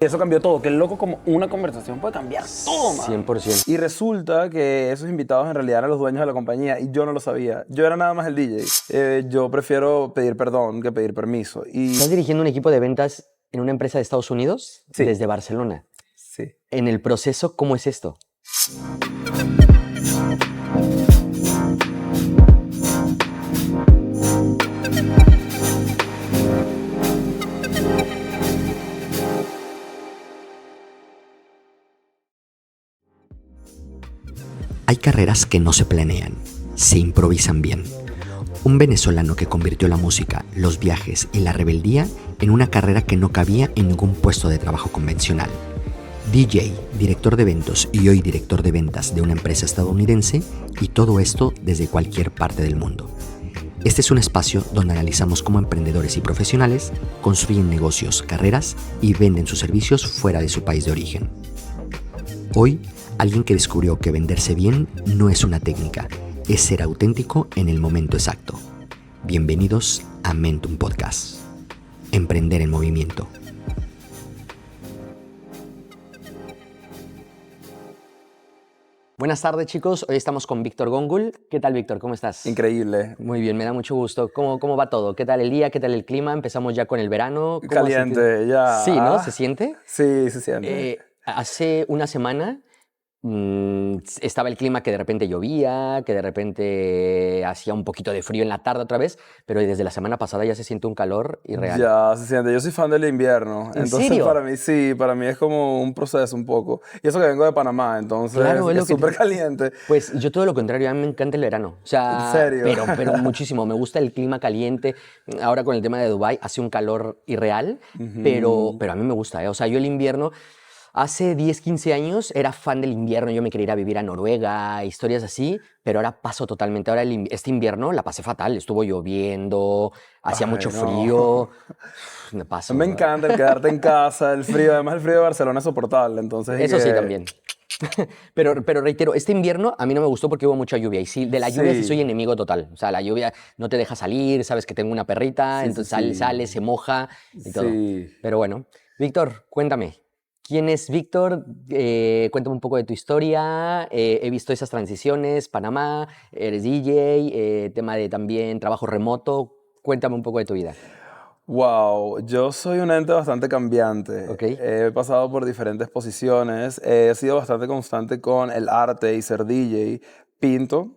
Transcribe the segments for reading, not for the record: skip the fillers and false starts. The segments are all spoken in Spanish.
Eso cambió todo, qué loco como una conversación puede cambiar todo, man. 100%. Y resulta que esos invitados en realidad eran los dueños de la compañía y yo no lo sabía. Yo era nada más el DJ. Yo prefiero pedir perdón que pedir permiso. Y Estás dirigiendo un equipo de ventas en una empresa de Estados Unidos Sí. desde Barcelona. sí. En el proceso, ¿cómo es esto? Hay carreras que no se planean, se improvisan bien. Un venezolano que convirtió la música, los viajes y la rebeldía en una carrera que no cabía en ningún puesto de trabajo convencional. DJ, director de eventos y hoy director de ventas de una empresa estadounidense, y todo esto desde cualquier parte del mundo. Este es un espacio donde analizamos cómo emprendedores y profesionales construyen negocios, carreras y venden sus servicios fuera de su país de origen. Hoy, alguien que descubrió que venderse bien no es una técnica, es ser auténtico en el momento exacto. Bienvenidos a Mentum Podcast. Emprender en movimiento. Buenas tardes, chicos. Hoy estamos con Víctor Góngul. ¿Qué tal, Víctor? ¿Cómo estás? Increíble. Muy bien, me da mucho gusto. ¿Cómo va todo? ¿Qué tal el día? ¿Qué tal el clima? Empezamos ya con el verano. ¿Cómo has sentido? Caliente, ya. Sí, ¿no? ¿Se siente? Sí, se siente. Hace una semana estaba el clima que de repente llovía, que de repente hacía un poquito de frío en la tarde otra vez, pero desde la semana pasada ya se siente un calor irreal. Ya se siente. Yo soy fan del invierno. ¿En Entonces, serio? para mí sí, para mí es como un proceso un poco. Y eso que vengo de Panamá, entonces Claro, es lo es que súper caliente. Pues yo todo lo contrario, a mí me encanta el verano. O ¿En sea, serio? pero muchísimo. Me gusta el clima caliente. Ahora con el tema de Dubái hace un calor irreal, pero a mí me gusta, ¿eh? O sea, yo el invierno, hace 10, 15 años era fan del invierno. Yo me quería ir a vivir a Noruega, historias así, pero ahora paso totalmente. Ahora este invierno la pasé fatal. Estuvo lloviendo, hacía Ay, mucho no. frío. Me A mí me paso. encanta el quedarte en casa, el frío. Además, el frío de Barcelona es soportable. Entonces, y Eso sí, que también. Pero reitero, este invierno a mí no me gustó porque hubo mucha lluvia. Y sí, de la lluvia sí soy sí, enemigo total. O sea, la lluvia no te deja salir, sabes que tengo una perrita, sí, sí, entonces sale, sí. se moja y todo. Sí. Pero bueno, Víctor, cuéntame. ¿Quién es Víctor? Cuéntame un poco de tu historia. He visto esas transiciones, Panamá, eres DJ, tema de también trabajo remoto. Cuéntame un poco de tu vida. Wow, yo soy un ente bastante cambiante. ¿Ok? He pasado por diferentes posiciones. He sido bastante constante con el arte y ser DJ. Pinto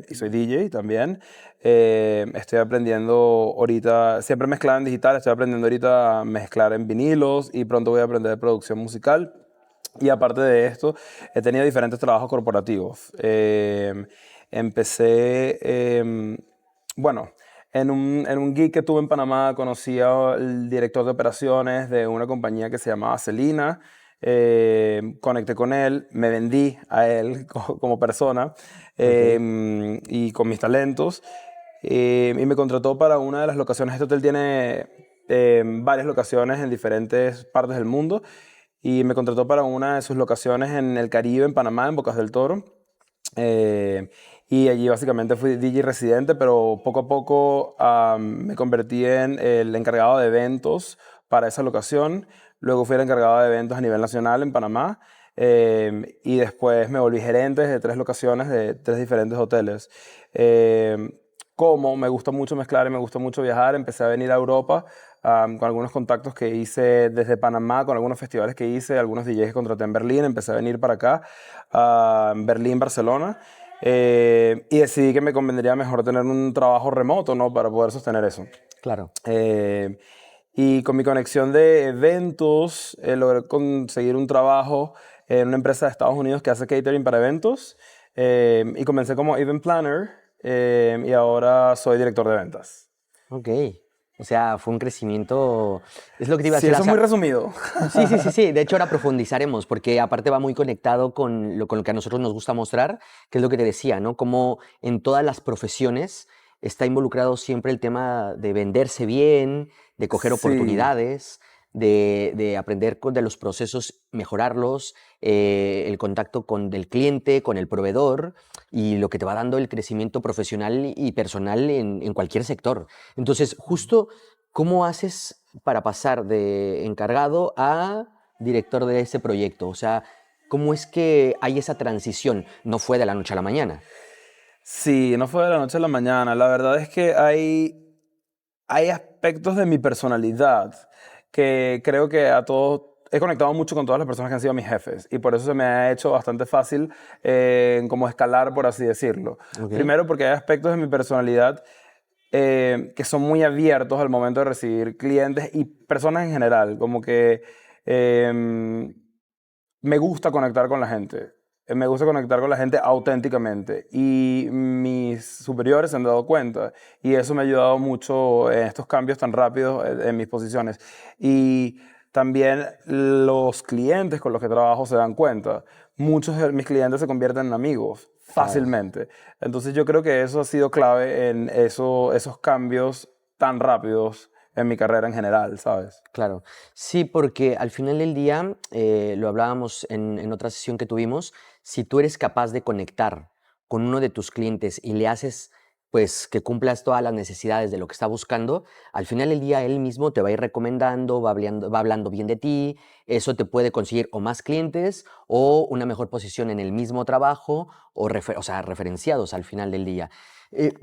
y soy DJ también. Estoy aprendiendo ahorita, siempre mezclado en digital, estoy aprendiendo ahorita a mezclar en vinilos y pronto voy a aprender producción musical. Y aparte de esto, he tenido diferentes trabajos corporativos. Empecé, bueno, en un gig que tuve en Panamá conocí al director de operaciones de una compañía que se llamaba Celina. Conecté con él, me vendí a él como persona Ok. y con mis talentos. Y me contrató para una de las locaciones. Este hotel tiene varias locaciones en diferentes partes del mundo. Y me contrató para una de sus locaciones en el Caribe, en Panamá, en Bocas del Toro. Eh, y allí básicamente fui DJ residente, pero poco a poco me convertí en el encargado de eventos para esa locación. Luego fui el encargado de eventos a nivel nacional en Panamá. Y después me volví gerente de 3 locaciones de 3 diferentes hoteles. Como me gusta mucho mezclar y me gusta mucho viajar, empecé a venir a Europa con algunos contactos que hice desde Panamá, con algunos festivales que hice, algunos DJs que contraté en Berlín. Empecé a venir para acá, Berlín, Barcelona. Y decidí que me convendría mejor tener un trabajo remoto, ¿no? Para poder sostener eso. Claro. Y con mi conexión de eventos, logré conseguir un trabajo en una empresa de Estados Unidos que hace catering para eventos. Y comencé como event planner y ahora soy director de ventas. Ok. O sea, fue un crecimiento. Es lo que te iba a Sí, decir. eso O es muy sea, resumido. sí, sí, sí, sí. De hecho, ahora profundizaremos, porque aparte va muy conectado con lo que a nosotros nos gusta mostrar, que es lo que te decía, ¿no? Como en todas las profesiones está involucrado siempre el tema de venderse bien, de coger Sí, oportunidades, de aprender de los procesos, mejorarlos, el contacto con el cliente, con el proveedor, y lo que te va dando el crecimiento profesional y personal en cualquier sector. Entonces, justo, ¿cómo haces para pasar de encargado a director de ese proyecto? O sea, ¿cómo es que hay esa transición? No fue de la noche a la mañana. Sí, no fue de la noche a la mañana. La verdad es que hay aspectos de mi personalidad que creo que a todos he conectado mucho con todas las personas que han sido mis jefes y por eso se me ha hecho bastante fácil como escalar, por así decirlo. Ok. Primero porque hay aspectos de mi personalidad que son muy abiertos al momento de recibir clientes y personas en general, como que eh, me gusta conectar con la gente. Me gusta conectar con la gente auténticamente y mis superiores se han dado cuenta y eso me ha ayudado mucho en estos cambios tan rápidos en mis posiciones. Y también los clientes con los que trabajo se dan cuenta. Muchos de mis clientes se convierten en amigos Claro. fácilmente. Entonces yo creo que eso ha sido clave en esos cambios tan rápidos en mi carrera en general, ¿sabes? Claro, sí, porque al final del día, lo hablábamos en otra sesión que tuvimos, si tú eres capaz de conectar con uno de tus clientes y le haces, pues, que cumplas todas las necesidades de lo que está buscando, al final del día él mismo te va a ir recomendando, va hablando bien de ti, eso te puede conseguir o más clientes o una mejor posición en el mismo trabajo o sea, referenciados al final del día.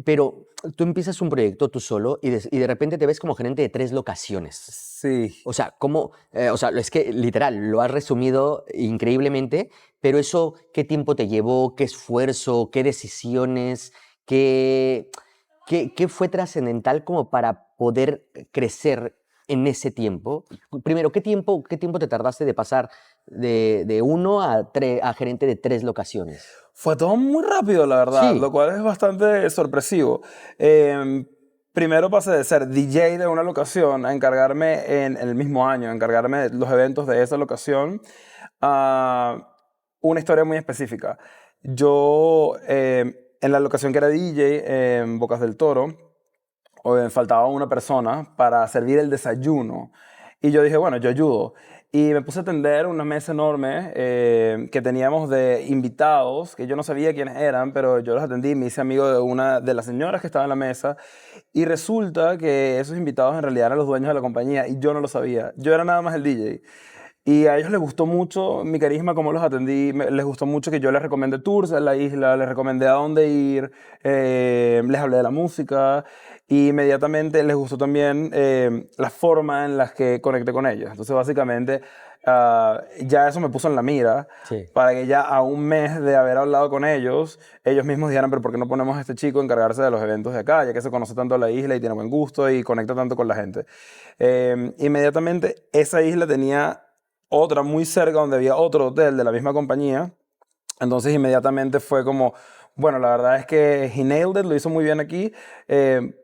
Pero tú empiezas un proyecto tú solo y de repente te ves como gerente de 3 locaciones. Sí. O sea, o sea, es que literal, lo has resumido increíblemente, pero eso, ¿qué tiempo te llevó? ¿Qué esfuerzo? ¿Qué decisiones? ¿Qué, qué fue trascendental como para poder crecer en ese tiempo? Primero, qué tiempo te tardaste de pasar de uno a gerente de 3 locaciones? Fue todo muy rápido, la verdad, lo Sí, cual es bastante sorpresivo. Eh, Primero pasé de ser DJ de una locación a encargarme en el mismo año, a encargarme de los eventos de esa locación, a una historia muy específica. Yo, en la locación que era DJ, en Bocas del Toro, faltaba una persona para servir el desayuno. Y yo dije, bueno, yo ayudo. Y me puse a atender una mesa enorme que teníamos de invitados, que yo no sabía quiénes eran, pero yo los atendí, me hice amigo de una de las señoras que estaba en la mesa. Y resulta que esos invitados en realidad eran los dueños de la compañía y yo no lo sabía. Yo era nada más el DJ. Y a ellos les gustó mucho mi carisma, cómo los atendí. Les gustó mucho que yo les recomendé tours en la isla, les recomendé a dónde ir, les hablé de la música. Y inmediatamente les gustó también la forma en la que conecté con ellos. Entonces, básicamente, ya eso me puso en la mira sí. para que ya a un mes de haber hablado con ellos mismos dijeran, pero ¿por qué no ponemos a este chico a encargarse de los eventos de acá, ya que se conoce tanto la isla y tiene buen gusto y conecta tanto con la gente? Inmediatamente, esa isla tenía otra muy cerca donde había otro hotel de la misma compañía. Entonces inmediatamente fue como, bueno, la verdad es que he nailed it, lo hizo muy bien aquí,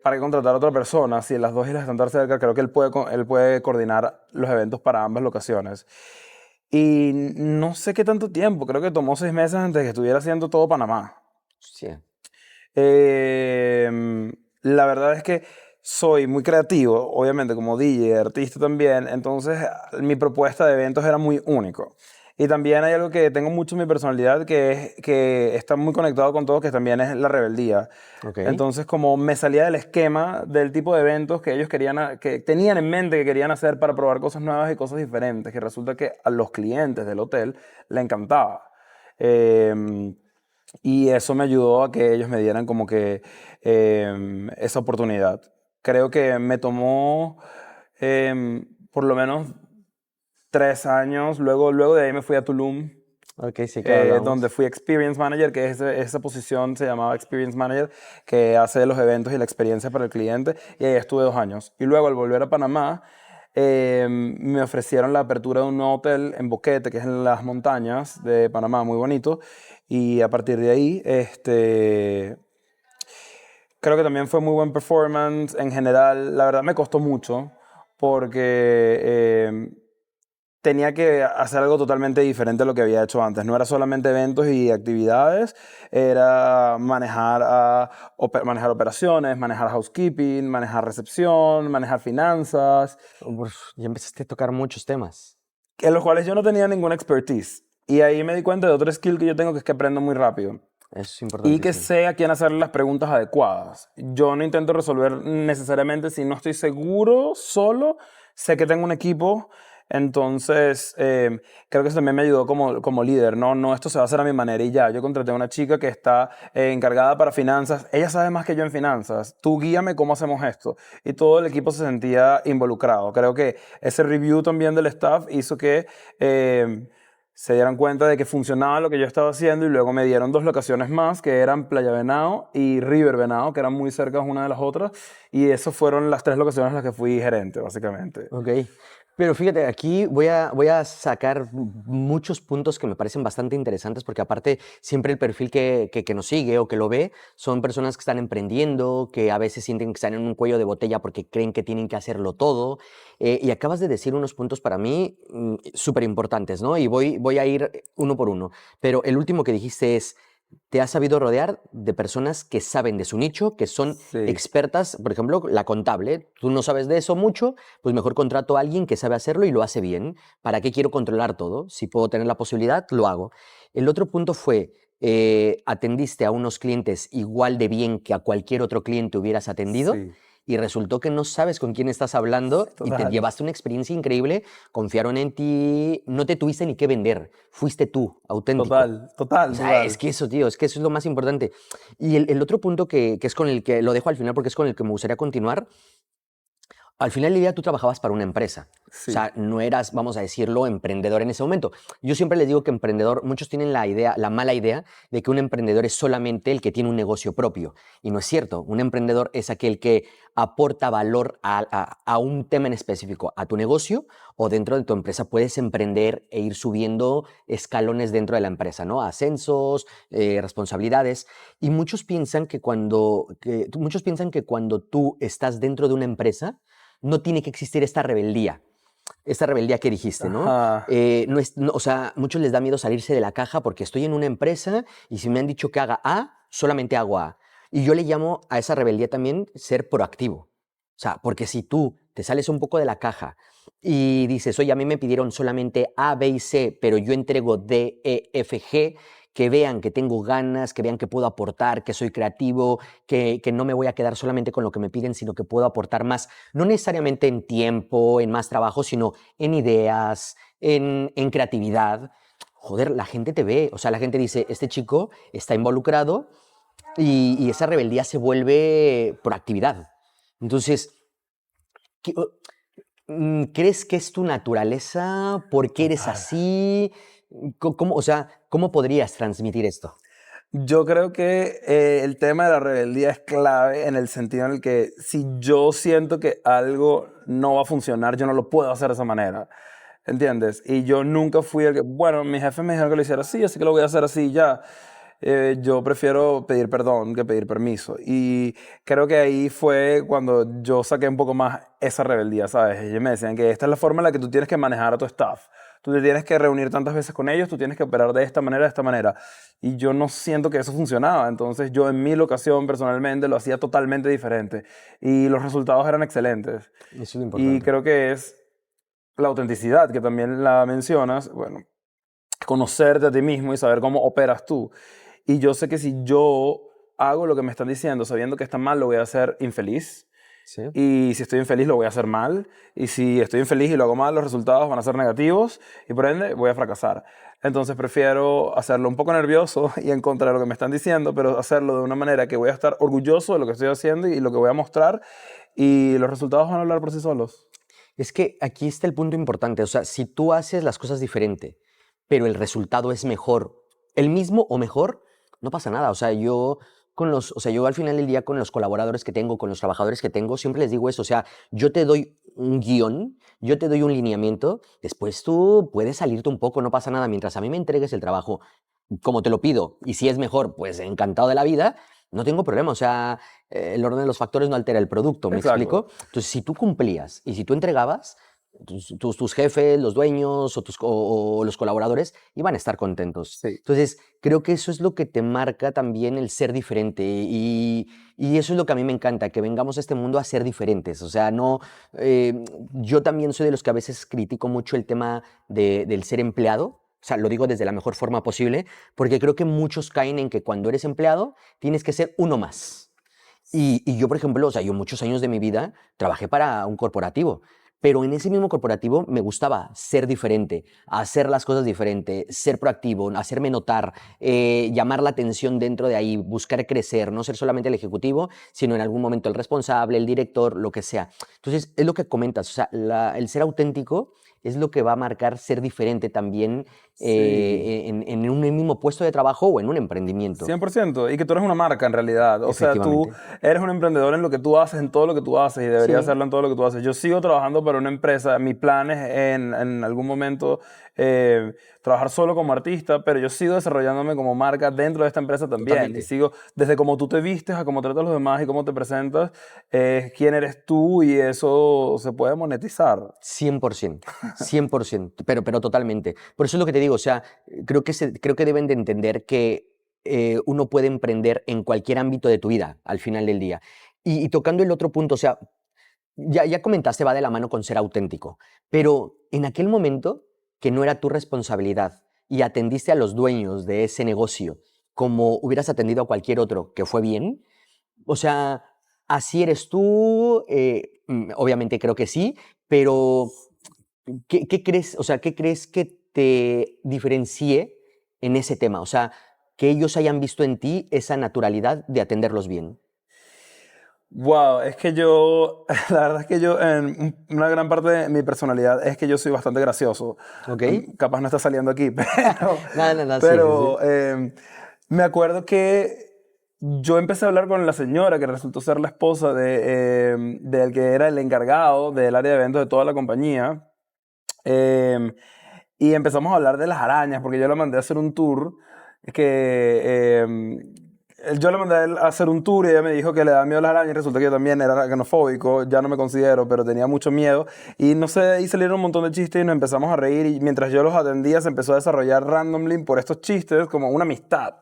para contratar a otra persona. Si las dos islas están tan cerca, creo que él puede coordinar los eventos para ambas locaciones. Y no sé qué tanto tiempo, creo que tomó 6 meses antes de que estuviera haciendo todo Panamá. Sí. La verdad es que soy muy creativo, obviamente como DJ, artista también, entonces mi propuesta de eventos era muy único. Y también hay algo que tengo mucho en mi personalidad que está muy conectado con todo, que también es la rebeldía. Ok. Entonces, como me salía del esquema del tipo de eventos que ellos querían, que tenían en mente que querían hacer para probar cosas nuevas y cosas diferentes, que resulta que a los clientes del hotel le encantaba. Eh, y eso me ayudó a que ellos me dieran como que esa oportunidad. Creo que me tomó por lo menos 3 años. Luego de ahí me fui a Tulum, Ok, sí, claro, donde hablamos. fui Experience Manager, que esa posición se llamaba Experience Manager, que hace los eventos y la experiencia para el cliente. Y ahí estuve 2 años. Y luego al volver a Panamá, me ofrecieron la apertura de un nuevo hotel en Boquete, que es en las montañas de Panamá, muy bonito. Y a partir de ahí, creo que también fue muy buen performance en general. La verdad me costó mucho porque tenía que hacer algo totalmente diferente a lo que había hecho antes. No era solamente eventos y actividades, era manejar operaciones, manejar housekeeping, manejar recepción, manejar finanzas, Uf, ya empezaste a tocar muchos temas. en los cuales yo no tenía ninguna expertise. Y ahí me di cuenta de otro skill que yo tengo, que es que aprendo muy rápido. Eso es Y que importantísimo. sé a quién hacerle las preguntas adecuadas. Yo no intento resolver necesariamente si no estoy seguro solo. Sé que tengo un equipo Entonces, creo que eso también me ayudó como líder, ¿no? No, esto se va a hacer a mi manera y ya. Yo contraté a una chica que está encargada para finanzas. Ella sabe más que yo en finanzas. Tú guíame cómo hacemos esto. Y todo el equipo se sentía involucrado. Creo que ese review también del staff hizo que se dieran cuenta de que funcionaba lo que yo estaba haciendo y luego me dieron 2 locaciones más que eran Playa Venado y River Venado, que eran muy cerca una de las otras. Y esas fueron las 3 locaciones en las que fui gerente, básicamente. Ok. Pero fíjate, aquí voy a sacar muchos puntos que me parecen bastante interesantes porque aparte siempre el perfil que nos sigue o que lo ve son personas que están emprendiendo, que a veces sienten que están en un cuello de botella porque creen que tienen que hacerlo todo. Y acabas de decir unos puntos para mí súper importantes, ¿no? Y voy a ir uno por uno. Pero el último que dijiste es, te has sabido rodear de personas que saben de su nicho, que son Sí. expertas, por ejemplo, la contable. Tú no sabes de eso mucho, pues mejor contrato a alguien que sabe hacerlo y lo hace bien. ¿Para qué quiero controlar todo? Si puedo tener la posibilidad, lo hago. El otro punto fue, atendiste a unos clientes igual de bien que a cualquier otro cliente hubieras atendido Sí, y resultó que no sabes con quién estás hablando y te total. llevaste una experiencia increíble, confiaron en ti, no te tuviste ni que vender, fuiste tú, auténtico. Total, total, O sea, total. es que eso, tío, es que eso es lo más importante. Y el otro punto que es con el que lo dejo al final porque es con el que me gustaría continuar, al final del día tú trabajabas para una empresa. O Sí, sea, no eras, vamos a decirlo, emprendedor en ese momento. Yo siempre les digo que emprendedor, muchos tienen la idea, la mala idea de que un emprendedor es solamente el que tiene un negocio propio. Y no es cierto. Un emprendedor es aquel que aporta valor a un tema en específico, a tu negocio o dentro de tu empresa. Puedes emprender e ir subiendo escalones dentro de la empresa, ¿no? Ascensos, responsabilidades. Y muchos piensan que cuando tú estás dentro de una empresa, no tiene que existir esta rebeldía que dijiste, ¿no? ajá, O sea, muchos les da miedo salirse de la caja porque estoy en una empresa y si me han dicho que haga A, solamente hago A. Y yo le llamo a esa rebeldía también ser proactivo. O sea, porque si tú te sales un poco de la caja y dices, oye, a mí me pidieron solamente A, B y C, pero yo entrego D, E, F, G, que vean que tengo ganas, que vean que puedo aportar, que soy creativo, que no me voy a quedar solamente con lo que me piden, sino que puedo aportar más, no necesariamente en tiempo, en más trabajo, sino en ideas, en creatividad. Joder, la gente te ve, o sea, la gente dice, este chico está involucrado y esa rebeldía se vuelve proactividad. Entonces, ¿qué- ¿crees que es tu naturaleza? ¿Por qué eres total. así? ¿Cómo, o sea, ¿cómo podrías transmitir esto? Yo creo que el tema de la rebeldía es clave en el sentido en el que si yo siento que algo no va a funcionar, yo no lo puedo hacer de esa manera. ¿Entiendes? Y yo nunca fui el que, bueno, mi jefe me dijo que lo hiciera así, así que lo voy a hacer así y ya. Yo prefiero pedir perdón que pedir permiso. Y creo que ahí fue cuando yo saqué un poco más esa rebeldía, ¿sabes? Ellos me decían que esta es la forma en la que tú tienes que manejar a tu staff. Tú te tienes que reunir tantas veces con ellos, tú tienes que operar de esta manera, de esta manera. Y yo no siento que eso funcionaba. Entonces yo en mi locación personalmente lo hacía totalmente diferente. Y los resultados eran excelentes. Eso es lo Y importante. creo que es la autenticidad, que también la mencionas, bueno, conocerte a ti mismo y saber cómo operas tú. Y yo sé que si yo hago lo que me están diciendo sabiendo que está mal, lo voy a hacer infeliz. Sí. Y si estoy infeliz, lo voy a hacer mal. Y si estoy infeliz y lo hago mal, los resultados van a ser negativos y por ende voy a fracasar. Entonces prefiero hacerlo un poco nervioso y en contra de lo que me están diciendo, pero hacerlo de una manera que voy a estar orgulloso de lo que estoy haciendo y lo que voy a mostrar y los resultados van a hablar por sí solos. Es que aquí está el punto importante. O sea, si tú haces las cosas diferente, pero el resultado es mejor, el mismo o mejor, no pasa nada. O sea, yo al final del día con los colaboradores que tengo, con los trabajadores que tengo, siempre les digo eso. O sea, yo te doy un guión, yo te doy un lineamiento, después tú puedes salirte un poco, no pasa nada. Mientras a mí me entregues el trabajo como te lo pido, y si es mejor, pues encantado de la vida, no tengo problema. O sea, el orden de los factores no altera el producto, ¿me Exacto. explico? Entonces, si tú cumplías y si tú entregabas, tus jefes, los dueños o los colaboradores iban a estar contentos. Sí. Entonces, creo que eso es lo que te marca también el ser diferente y eso es lo que a mí me encanta, que vengamos a este mundo a ser diferentes. O sea, no, yo también soy de los que a veces critico mucho el tema del ser empleado. O sea, lo digo desde la mejor forma posible, porque creo que muchos caen en que cuando eres empleado tienes que ser uno más. Y yo, por ejemplo, o sea, yo muchos años de mi vida trabajé para un corporativo. Pero en ese mismo corporativo me gustaba ser diferente, hacer las cosas diferente, ser proactivo, hacerme notar, llamar la atención dentro de ahí, buscar crecer, no ser solamente el ejecutivo, sino en algún momento el responsable, el director, lo que sea. Entonces, es lo que comentas, o sea, el ser auténtico es lo que va a marcar ser diferente también Sí. en un mismo puesto de trabajo o en un emprendimiento. 100%. Y que tú eres una marca en realidad. O sea, tú Efectivamente. eres un emprendedor en lo que tú haces, en todo lo que tú haces y deberías Sí, hacerlo en todo lo que tú haces. Yo sigo trabajando para una empresa. Mi plan es en algún momento trabajar solo como artista, pero yo sigo desarrollándome como marca dentro de esta empresa también. Y totalmente. sigo desde cómo tú te vistes a cómo tratas a los demás y cómo te presentas, quién eres tú y eso se puede monetizar. 100%, 100%, pero totalmente. Por eso es lo que te digo, o sea, creo que deben de entender que uno puede emprender en cualquier ámbito de tu vida al final del día. Y tocando el otro punto, o sea, ya comentaste, va de la mano con ser auténtico, pero en aquel momento que no era tu responsabilidad y atendiste a los dueños de ese negocio como hubieras atendido a cualquier otro que fue bien, o sea, así eres tú, obviamente creo que sí, pero ¿qué crees, o sea, qué crees que te diferencie en ese tema? O sea, que ellos hayan visto en ti esa naturalidad de atenderlos bien. Wow, es que yo, la verdad es que yo, en una gran parte de mi personalidad es que yo soy bastante gracioso. ¿Ok? Capaz no está saliendo aquí, Nada, nada, sí, sí, sí. pero me acuerdo que yo empecé a hablar con la señora que resultó ser la esposa del que era el encargado del área de eventos de toda la compañía. em, y empezamos a hablar de las arañas, porque yo la mandé a hacer un tour yo le mandé a él a hacer un tour y ella me dijo que le da miedo a las arañas y resulta que yo también era aracnofóbico, ya no me considero, pero tenía mucho miedo. Y no sé, ahí salieron un montón de chistes y nos empezamos a reír y mientras yo los atendía se empezó a desarrollar randomly por estos chistes como una amistad.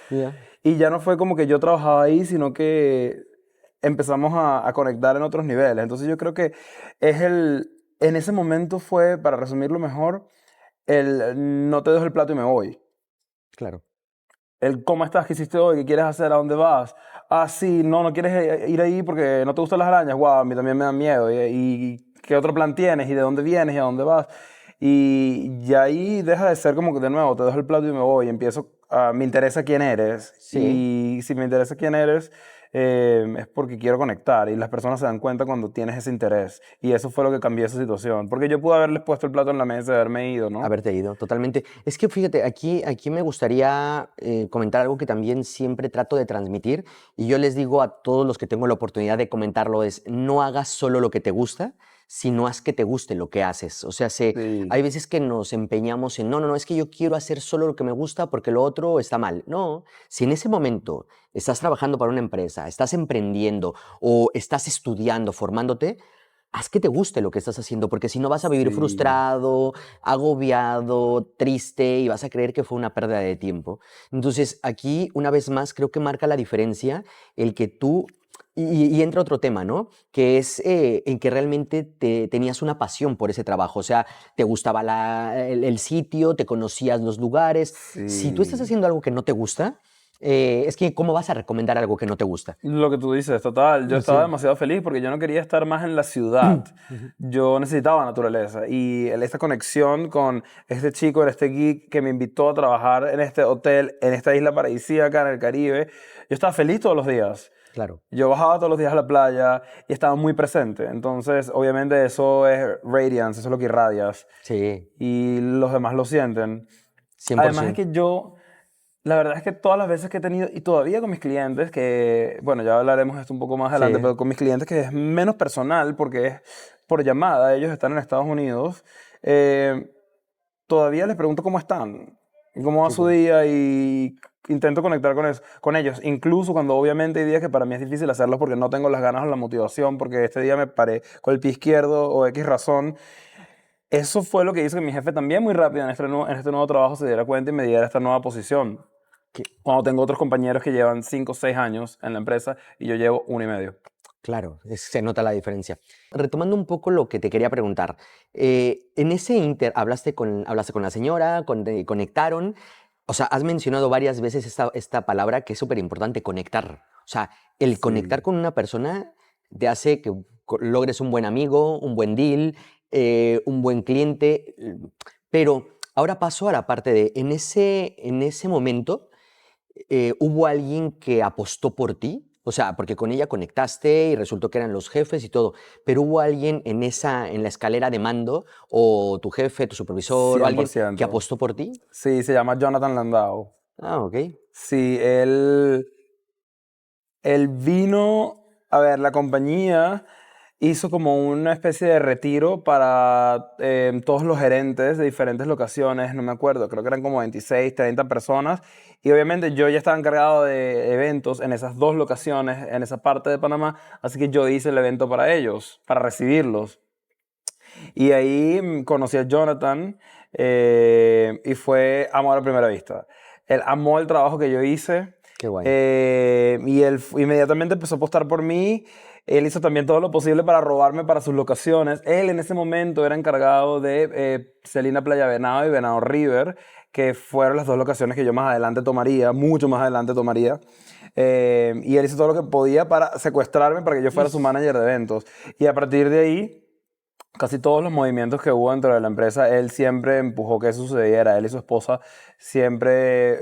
Ya. Y ya no fue como que yo trabajaba ahí, sino que empezamos a conectar en otros niveles. Entonces yo creo que en ese momento fue, para resumirlo mejor, el no te dejo el plato y me voy. Claro. El cómo estás, qué hiciste hoy, qué quieres hacer, a dónde vas. Ah, sí, no quieres ir ahí porque no te gustan las arañas. Guau, a mí también me dan miedo. ¿Y qué otro plan tienes? ¿Y de dónde vienes? ¿Y a dónde vas? Y ahí deja de ser como que de nuevo, te dejo el plato y me voy. Empiezo me interesa quién eres. Sí. Y si me interesa quién eres, es porque quiero conectar. Y las personas se dan cuenta cuando tienes ese interés. Y eso fue lo que cambió esa situación. Porque yo pude haberles puesto el plato en la mesa y haberme ido, ¿no? Haberte ido, totalmente. Es que fíjate, aquí me gustaría comentar algo que también siempre trato de transmitir y yo les digo a todos los que tengo la oportunidad de comentarlo es, no hagas solo lo que te gusta, sino haz que te guste lo que haces. O sea, Sí, hay veces que nos empeñamos en, no, es que yo quiero hacer solo lo que me gusta porque lo otro está mal. No, si en ese momento estás trabajando para una empresa, estás emprendiendo o estás estudiando, formándote, haz que te guste lo que estás haciendo, porque si no vas a vivir sí. frustrado, agobiado, triste y vas a creer que fue una pérdida de tiempo. Entonces, aquí, una vez más, creo que marca la diferencia el que tú, y entra otro tema, ¿no? Que es en que realmente tenías una pasión por ese trabajo, o sea, te gustaba el sitio, te conocías los lugares. Si tú estás Sí. haciendo algo que no te gusta, es que ¿cómo vas a recomendar algo que no te gusta? Lo que tú dices, total. Yo estaba Sí. demasiado feliz porque yo no quería estar más en la ciudad. Yo necesitaba naturaleza y esta conexión con este chico, este geek que me invitó a trabajar en este hotel, en esta isla paradisíaca en el Caribe, yo estaba feliz todos los días. Claro, Yo bajaba todos los días a la playa y estaba muy presente. Entonces, obviamente, eso es radiance, eso es lo que irradias sí, y los demás lo sienten. Además es 100%. que yo la verdad es que todas las veces que he tenido, y todavía con mis clientes, que, bueno, ya hablaremos de esto un poco más adelante, Sí, pero con mis clientes que es menos personal porque es por llamada, ellos están en Estados Unidos, eh, todavía les pregunto cómo están, y cómo va qué su guay. día y intento conectar con ellos, incluso cuando obviamente hay días que para mí es difícil hacerlo porque no tengo las ganas o la motivación, porque este día me paré con el pie izquierdo o X razón. Eso fue lo que hizo que mi jefe también muy rápido en este nuevo trabajo se diera cuenta y me diera esta nueva posición. Que- Cuando tengo otros compañeros que llevan 5 o 6 años en la empresa y yo llevo 1 y medio. Claro, se nota la diferencia. Retomando un poco lo que te quería preguntar, en ese inter, hablaste con la señora, conectaron, o sea, has mencionado varias veces esta palabra que es súper importante, conectar. O sea, el conectar Sí, con una persona te hace que logres un buen amigo, un buen deal, un buen cliente, pero ahora paso a la parte de, en ese momento, ¿hubo alguien que apostó por ti? O sea, porque con ella conectaste y resultó que eran los jefes y todo, pero ¿hubo alguien en la escalera de mando, o tu jefe, tu supervisor, o cien por alguien que ciento apostó por ti? Sí, se llama Jonathan Landau. Ah, ok. Sí, él vino, a ver, la compañía hizo como una especie de retiro para todos los gerentes de diferentes locaciones, no me acuerdo, creo que eran como 26, 30 personas. Y obviamente yo ya estaba encargado de eventos en esas dos locaciones, en esa parte de Panamá, así que yo hice el evento para ellos, para recibirlos. Y ahí conocí a Jonathan y fue amor a primera vista. Él amó el trabajo que yo hice Qué guay. y él inmediatamente empezó a apostar por mí. Él hizo también todo lo posible para robarme para sus locaciones. Él en ese momento era encargado de Celina Playa Venado y Venado River, que fueron las dos locaciones que yo más adelante tomaría, mucho más adelante tomaría. Y él hizo todo lo que podía para secuestrarme para que yo fuera su manager de eventos. Y a partir de ahí casi todos los movimientos que hubo dentro de la empresa, él siempre empujó que eso sucediera. Él y su esposa siempre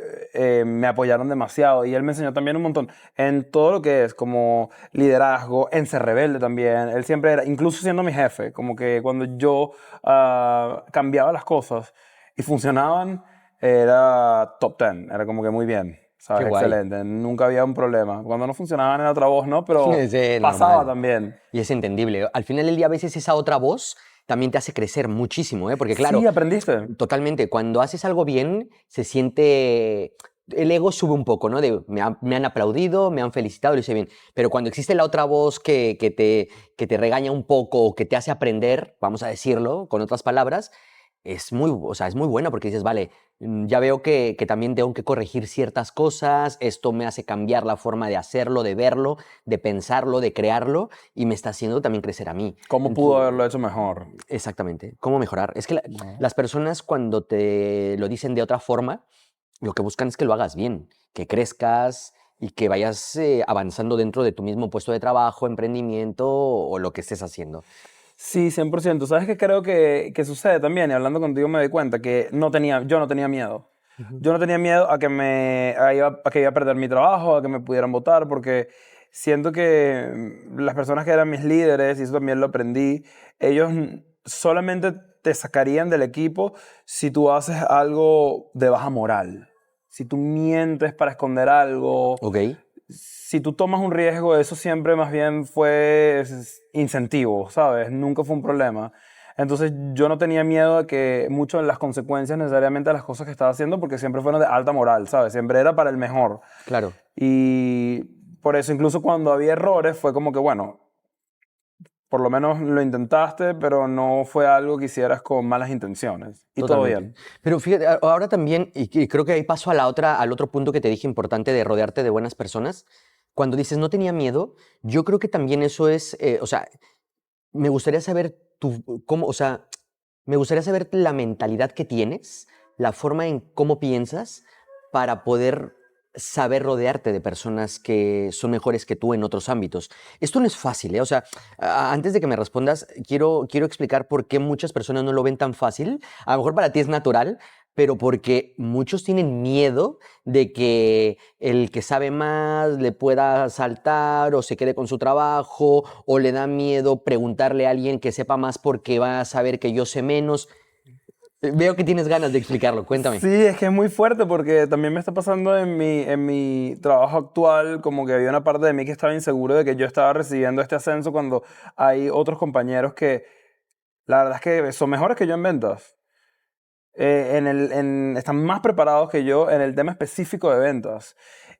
me apoyaron demasiado y él me enseñó también un montón en todo lo que es como liderazgo, en ser rebelde también. Él siempre era, incluso siendo mi jefe, como que cuando yo cambiaba las cosas y funcionaban, era top 10, era como que muy bien. Qué ¿Sabes? guay. Excelente, nunca había un problema. Cuando no funcionaban era otra voz, ¿no? Pero Sí, pasaba normal. también. Y es entendible. Al final del día, a veces esa otra voz también te hace crecer muchísimo, ¿eh? Porque claro, Sí, aprendiste. totalmente, cuando haces algo bien, se siente... El ego sube un poco, ¿no? De me han aplaudido, me han felicitado, lo hice bien. Pero cuando existe la otra voz que te regaña un poco o que te hace aprender, vamos a decirlo con otras palabras, es muy, o sea, es muy buena porque dices, vale, ya veo que también tengo que corregir ciertas cosas, esto me hace cambiar la forma de hacerlo, de verlo, de pensarlo, de crearlo, y me está haciendo también crecer a mí. ¿Cómo pudo haberlo hecho mejor? Exactamente. ¿Cómo mejorar? Es que No. las personas cuando te lo dicen de otra forma, lo que buscan es que lo hagas bien, que crezcas y que vayas avanzando dentro de tu mismo puesto de trabajo, emprendimiento o lo que estés haciendo. Sí, 100%. ¿Sabes qué creo que sucede también? Y hablando contigo me doy cuenta que yo no tenía miedo. Ujú. Yo no tenía miedo a que iba a perder mi trabajo, a que me pudieran votar, porque siento que las personas que eran mis líderes, y eso también lo aprendí, ellos solamente te sacarían del equipo si tú haces algo de baja moral. Si tú mientes para esconder algo, Ok. si tú tomas un riesgo, eso siempre más bien fue incentivo, ¿sabes? Nunca fue un problema. Entonces yo no tenía miedo de que mucho de las consecuencias necesariamente de las cosas que estaba haciendo, porque siempre fueron de alta moral, ¿sabes? Siempre era para el mejor. Claro, Y por eso incluso cuando había errores fue como que, bueno, por lo menos lo intentaste, pero no fue algo que hicieras con malas intenciones. Y todo totalmente. bien. Pero fíjate, ahora también, y creo que ahí paso a al otro punto que te dije importante de rodearte de buenas personas. Cuando dices no tenía miedo, yo creo que también eso es, o sea, me gustaría saber cómo, o sea, me gustaría saber la mentalidad que tienes, la forma en cómo piensas para poder saber rodearte de personas que son mejores que tú en otros ámbitos. Esto no es fácil, ¿eh? O sea, antes de que me respondas, quiero explicar por qué muchas personas no lo ven tan fácil. A lo mejor para ti es natural, pero porque muchos tienen miedo de que el que sabe más le pueda saltar o se quede con su trabajo, o le da miedo preguntarle a alguien que sepa más porque va a saber que yo sé menos. Veo que tienes ganas de explicarlo, cuéntame. Sí, es que es muy fuerte porque también me está pasando en mi trabajo actual, como que había una parte de mí que estaba inseguro de que yo estaba recibiendo este ascenso cuando hay otros compañeros que la verdad es que son mejores que yo en ventas. Están más preparados que yo en el tema específico de ventas.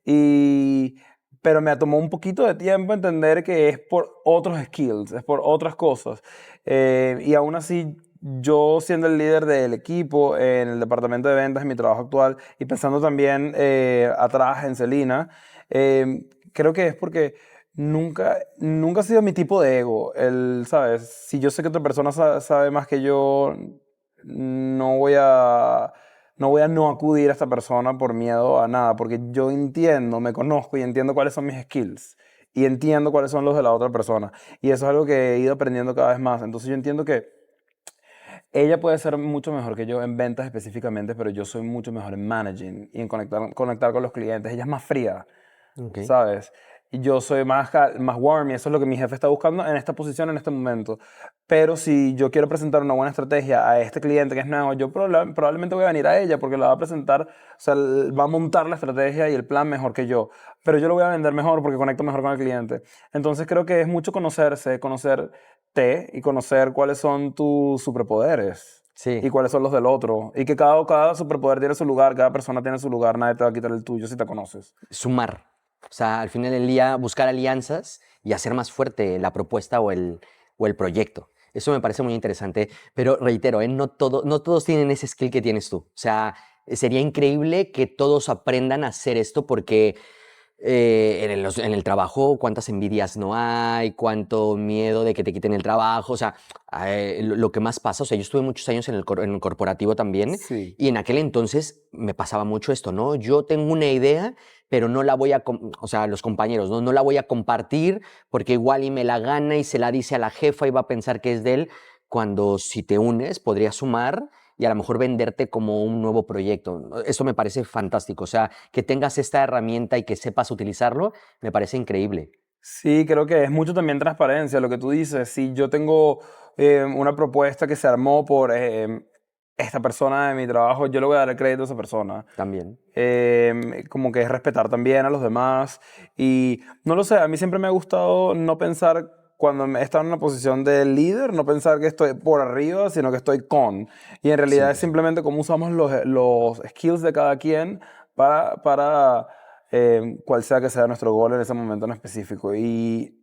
Y, pero me tomó un poquito de tiempo entender que es por otros skills, es por otras cosas. Y aún así, yo siendo el líder del equipo en el departamento de ventas en mi trabajo actual y pensando también atrás en Celina, creo que es porque nunca ha sido mi tipo de ego. ¿Sabes? Si yo sé que otra persona sabe más que yo, no voy a no acudir a esta persona por miedo a nada, porque yo entiendo, me conozco y entiendo cuáles son mis skills y entiendo cuáles son los de la otra persona. Y eso es algo que he ido aprendiendo cada vez más. Entonces yo entiendo que Ella puede ser mucho mejor que yo en ventas específicamente, pero yo soy mucho mejor en managing y en conectar con los clientes. Ella es más fría, Ok. ¿sabes? Y yo soy más warm y eso es lo que mi jefe está buscando en esta posición en este momento. Pero si yo quiero presentar una buena estrategia a este cliente que es nuevo, yo probablemente voy a venir a ella porque la va a presentar, o sea, va a montar la estrategia y el plan mejor que yo. Pero yo lo voy a vender mejor porque conecto mejor con el cliente. Entonces creo que es mucho conocerse, conocerte y conocer cuáles son tus superpoderes y Sí. cuáles son los del otro. Y que cada superpoder tiene su lugar, cada persona tiene su lugar, nadie te va a quitar el tuyo si te conoces. Sumar. O sea, al final del día, buscar alianzas y hacer más fuerte la propuesta o el proyecto. Eso me parece muy interesante, pero reitero, no todos tienen ese skill que tienes tú. O sea, sería increíble que todos aprendan a hacer esto porque en el trabajo, cuántas envidias no hay, cuánto miedo de que te quiten el trabajo, o sea, lo que más pasa, o sea, yo estuve muchos años en el corporativo también Sí. y en aquel entonces me pasaba mucho esto, ¿no? Yo tengo una idea, pero no la voy a, o sea, los compañeros, ¿no? No la voy a compartir porque igual y me la gana y se la dice a la jefa y va a pensar que es de él, cuando si te unes podrías sumar y a lo mejor venderte como un nuevo proyecto. Eso me parece fantástico. O sea, que tengas esta herramienta y que sepas utilizarlo, me parece increíble. Sí, creo que es mucho también transparencia, lo que tú dices. Si yo tengo una propuesta que se armó por esta persona de mi trabajo, yo le voy a dar el crédito a esa persona. También. Como que es respetar también a los demás. Y no lo sé, a mí siempre me ha gustado no pensar, cuando he estado en una posición de líder, no pensar que estoy por arriba, sino que estoy con. Y en realidad es 100%. simplemente cómo usamos los skills de cada quien para cual sea que sea nuestro gol en ese momento en específico. Y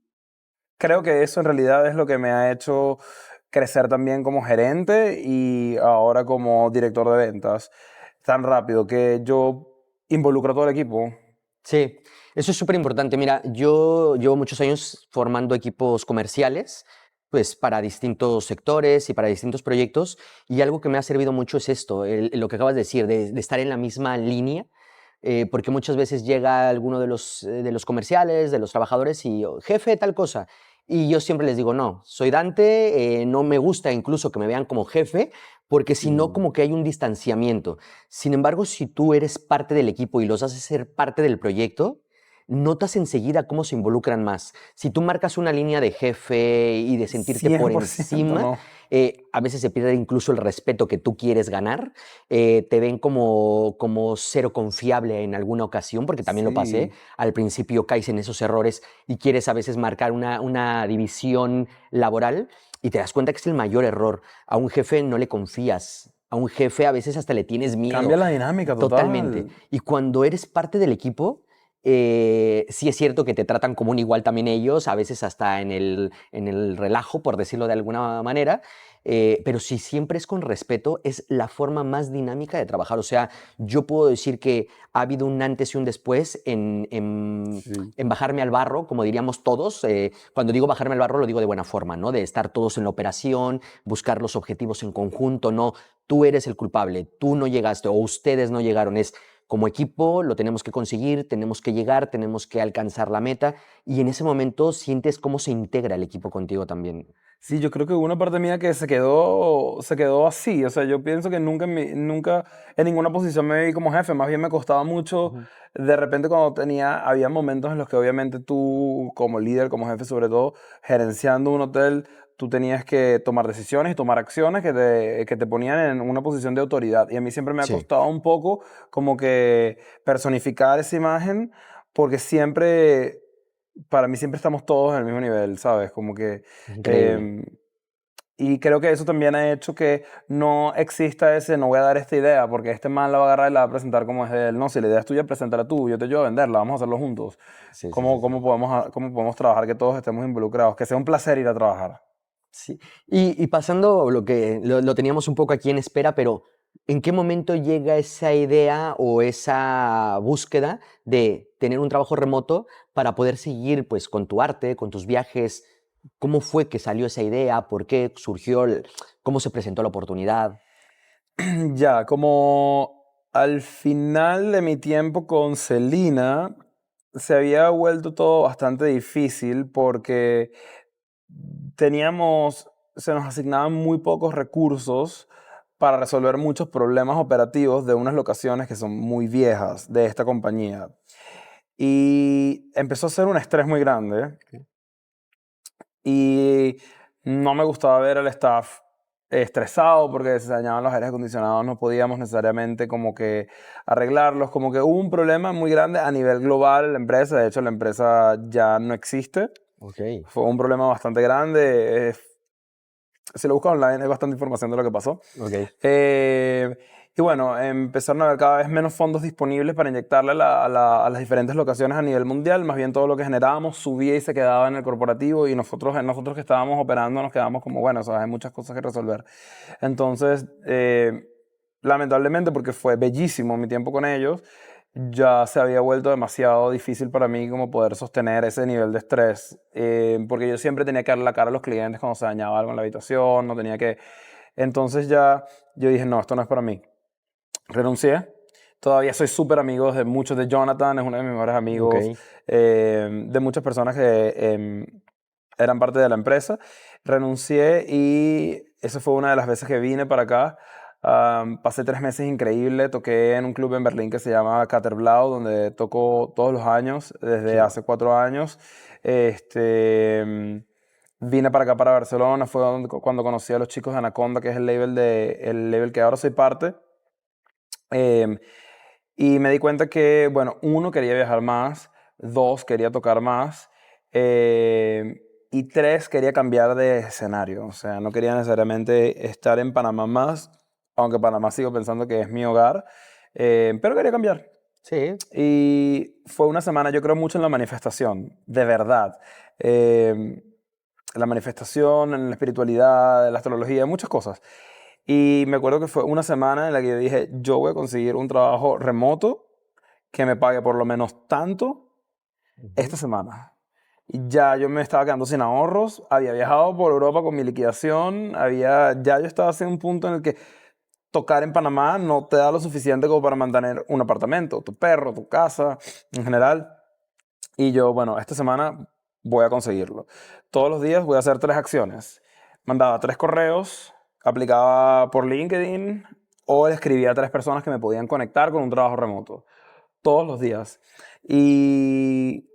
creo que eso en realidad es lo que me ha hecho crecer también como gerente y ahora como director de ventas tan rápido que yo involucro a todo el equipo. Sí, eso es súper importante. Mira, yo llevo muchos años formando equipos comerciales, pues para distintos sectores y para distintos proyectos, y algo que me ha servido mucho es esto, lo que acabas de decir, de estar en la misma línea, porque muchas veces llega alguno de los comerciales, de los trabajadores y, "Oh, jefe, tal cosa". Y yo siempre les digo, no, soy Dante, no me gusta incluso que me vean como jefe, porque si no, Mm. como que hay un distanciamiento. Sin embargo, si tú eres parte del equipo y los haces ser parte del proyecto, notas enseguida cómo se involucran más. Si tú marcas una línea de jefe y de sentirte por 100% encima, no. a veces se pierde incluso el respeto que tú quieres ganar. Te ven como cero confiable en alguna ocasión, porque también lo pasé. Sí, Al principio caes en esos errores y quieres a veces marcar una división laboral y te das cuenta que es el mayor error. A un jefe no le confías. A un jefe a veces hasta le tienes miedo. cambia la dinámica Totalmente. total. Y cuando eres parte del equipo, sí es cierto que te tratan como un igual también ellos, a veces hasta en el relajo, por decirlo de alguna manera, pero si siempre es con respeto, es la forma más dinámica de trabajar. O sea, yo puedo decir que ha habido un antes y un después Sí. en bajarme al barro, como diríamos todos. Cuando digo bajarme al barro, lo digo de buena forma, ¿no? De estar todos en la operación, buscar los objetivos en conjunto, no, tú eres el culpable, tú no llegaste o ustedes no llegaron, es como equipo lo tenemos que conseguir, tenemos que llegar, tenemos que alcanzar la meta y en ese momento sientes cómo se integra el equipo contigo también. Sí, yo creo que hubo una parte mía que se quedó así. O sea, yo pienso que nunca en ninguna posición me vi como jefe. Más bien me costaba mucho. Ujú. De repente cuando había momentos en los que obviamente tú, como líder, como jefe sobre todo, gerenciando un hotel, tú tenías que tomar decisiones y tomar acciones que te ponían en una posición de autoridad. Y a mí siempre me ha Sí, costado un poco como que personificar esa imagen, porque para mí siempre estamos todos en el mismo nivel, ¿sabes? Como que increíble. Em, y creo que eso también ha hecho que no exista ese, no voy a dar esta idea porque este man la va a agarrar y la va a presentar como es de él. No, si la idea es tuya, preséntala tú, yo te ayudo a venderla, vamos a hacerlo juntos. Sí, sí, sí, ¿Cómo, sí. cómo podemos, cómo podemos trabajar que todos estemos involucrados? Que sea un placer ir a trabajar. Sí. Y pasando lo que lo teníamos un poco aquí en espera, pero ¿en qué momento llega esa idea o esa búsqueda de tener un trabajo remoto para poder seguir pues con tu arte, con tus viajes? ¿Cómo fue que salió esa idea? ¿Por qué surgió? ¿Cómo se presentó la oportunidad? Ya, como al final de mi tiempo con Celina, se había vuelto todo bastante difícil porque teníamos se nos asignaban muy pocos recursos para resolver muchos problemas operativos de unas locaciones que son muy viejas de esta compañía. Y empezó a ser un estrés muy grande y no me gustaba ver al staff estresado porque se dañaban los aires acondicionados, no podíamos necesariamente como que arreglarlos, como que hubo un problema muy grande a nivel global en la empresa. De hecho, la empresa ya no existe. Ok. Fue un problema bastante grande. Si lo buscas online hay bastante información de lo que pasó. Ok. Y bueno, empezaron a haber cada vez menos fondos disponibles para inyectarle a las diferentes locaciones a nivel mundial. Más bien todo lo que generábamos subía y se quedaba en el corporativo, y nosotros que estábamos operando nos quedamos como, bueno, ¿sabes? Hay muchas cosas que resolver. Entonces, lamentablemente, porque fue bellísimo mi tiempo con ellos, ya se había vuelto demasiado difícil para mí como poder sostener ese nivel de estrés, porque yo siempre tenía que dar la cara a los clientes cuando se dañaba algo en la habitación, no tenía que... Entonces ya yo dije, no, esto no es para mí. Renuncié. Todavía soy súper amigo de muchos de Jonathan, es uno de mis mejores amigos, Ok. de muchas personas que eran parte de la empresa. Renuncié y eso fue una de las veces que vine para acá. Pasé 3 meses increíbles, toqué en un club en Berlín que se llama Katerblau, donde toco todos los años, desde Qué hace 4 años. Vine para acá, para Barcelona, fue cuando conocí a los chicos de Anaconda, que es el label que ahora soy parte. Em, y me di cuenta que, bueno, uno, quería viajar más, dos, quería tocar más, y tres, quería cambiar de escenario. O sea, no quería necesariamente estar en Panamá más, aunque Panamá sigo pensando que es mi hogar, pero quería cambiar. Sí. Y fue una semana, yo creo mucho en la manifestación, de verdad. La manifestación, en la espiritualidad, en la astrología, en muchas cosas. Y me acuerdo que fue una semana en la que yo dije, yo voy a conseguir un trabajo remoto que me pague por lo menos tanto Ujú. esta semana. Y ya yo me estaba quedando sin ahorros, había viajado por Europa con mi liquidación, ya yo estaba haciendo un punto en el que tocar en Panamá no te da lo suficiente como para mantener un apartamento, tu perro, tu casa, en general. Y yo, bueno, esta semana voy a conseguirlo. Todos los días voy a hacer 3 acciones. Mandaba 3 correos, aplicaba por LinkedIn o le escribía a 3 personas que me podían conectar con un trabajo remoto. Todos los días. Y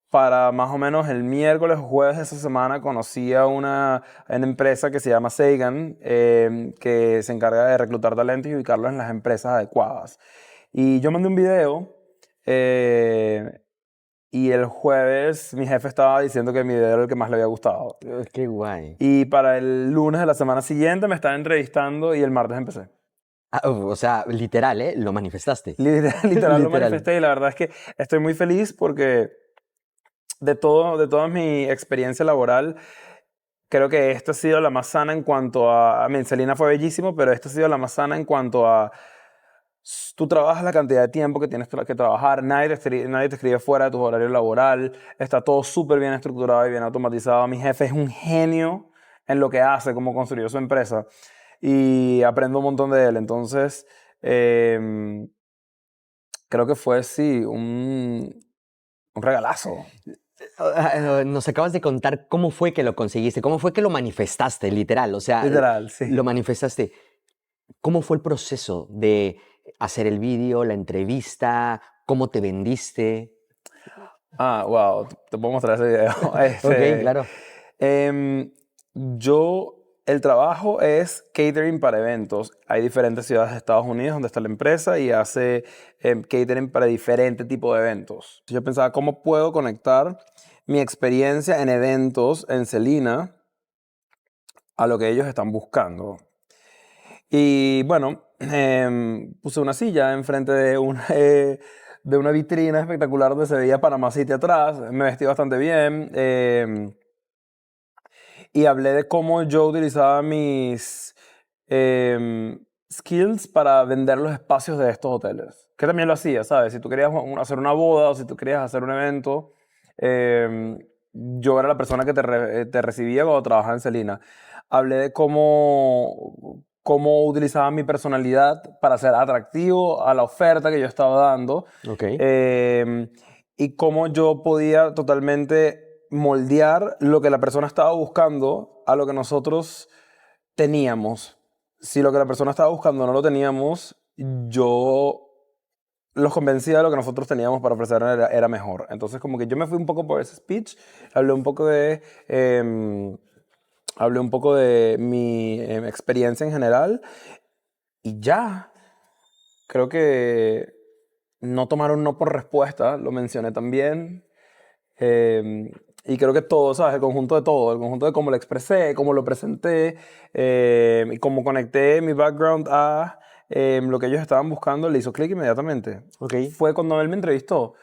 para más o menos el miércoles o jueves de esa semana conocí a una empresa que se llama Sagan, que se encarga de reclutar talentos y ubicarlos en las empresas adecuadas. Y yo mandé un video. eh, y el jueves mi jefe estaba diciendo que mi video era el que más le había gustado. Qué guay. Y para el lunes de la semana siguiente me estaba entrevistando y el martes empecé. Ah, o sea, literal, ¿eh? Lo manifestaste. Literal lo Literal. manifesté, y la verdad es que estoy muy feliz porque de toda mi experiencia laboral, creo que esta ha sido la más sana en cuanto a mí, Celina fue bellísimo, pero esta ha sido la más sana en cuanto a tú trabajas la cantidad de tiempo que tienes que trabajar, nadie te escribe fuera de tu horario laboral, está todo súper bien estructurado y bien automatizado. Mi jefe es un genio en lo que hace, cómo construyó su empresa, y aprendo un montón de él. Entonces, creo que fue, sí, un regalazo. Nos acabas de contar cómo fue que lo conseguiste, cómo fue que lo manifestaste, literal. O sea, Literal, sí. lo manifestaste. ¿Cómo fue el proceso de hacer el vídeo, la entrevista? ¿Cómo te vendiste? Ah, wow, te puedo mostrar ese video. Ok, claro. Em, el trabajo es catering para eventos. Hay diferentes ciudades de Estados Unidos donde está la empresa y hace catering para diferentes tipos de eventos. Yo pensaba, ¿cómo puedo conectar mi experiencia en eventos en Celina a lo que ellos están buscando? Y bueno, puse una silla enfrente de una vitrina espectacular donde se veía Panama City atrás. Me vestí bastante bien. Y hablé de cómo yo utilizaba mis skills para vender los espacios de estos hoteles. Que también lo hacía, ¿sabes? Si tú querías hacer una boda o si tú querías hacer un evento, yo era la persona que te recibía cuando trabajaba en Celina. Hablé de cómo utilizaba mi personalidad para ser atractivo a la oferta que yo estaba dando. Ok. Y cómo yo podía totalmente moldear lo que la persona estaba buscando a lo que nosotros teníamos. Si lo que la persona estaba buscando no lo teníamos, yo los convencía de lo que nosotros teníamos para ofrecer era mejor. Entonces, como que yo me fui un poco por ese speech, hablé un poco de, hablé un poco de mi experiencia en general y ya. Creo que no tomar un no por respuesta, lo mencioné también. Y creo que todo, ¿sabes? El conjunto de todo, el conjunto de cómo lo expresé, cómo lo presenté, y cómo conecté mi background a lo que ellos estaban buscando, le hizo clic inmediatamente. Ok. Fue cuando él me entrevistó.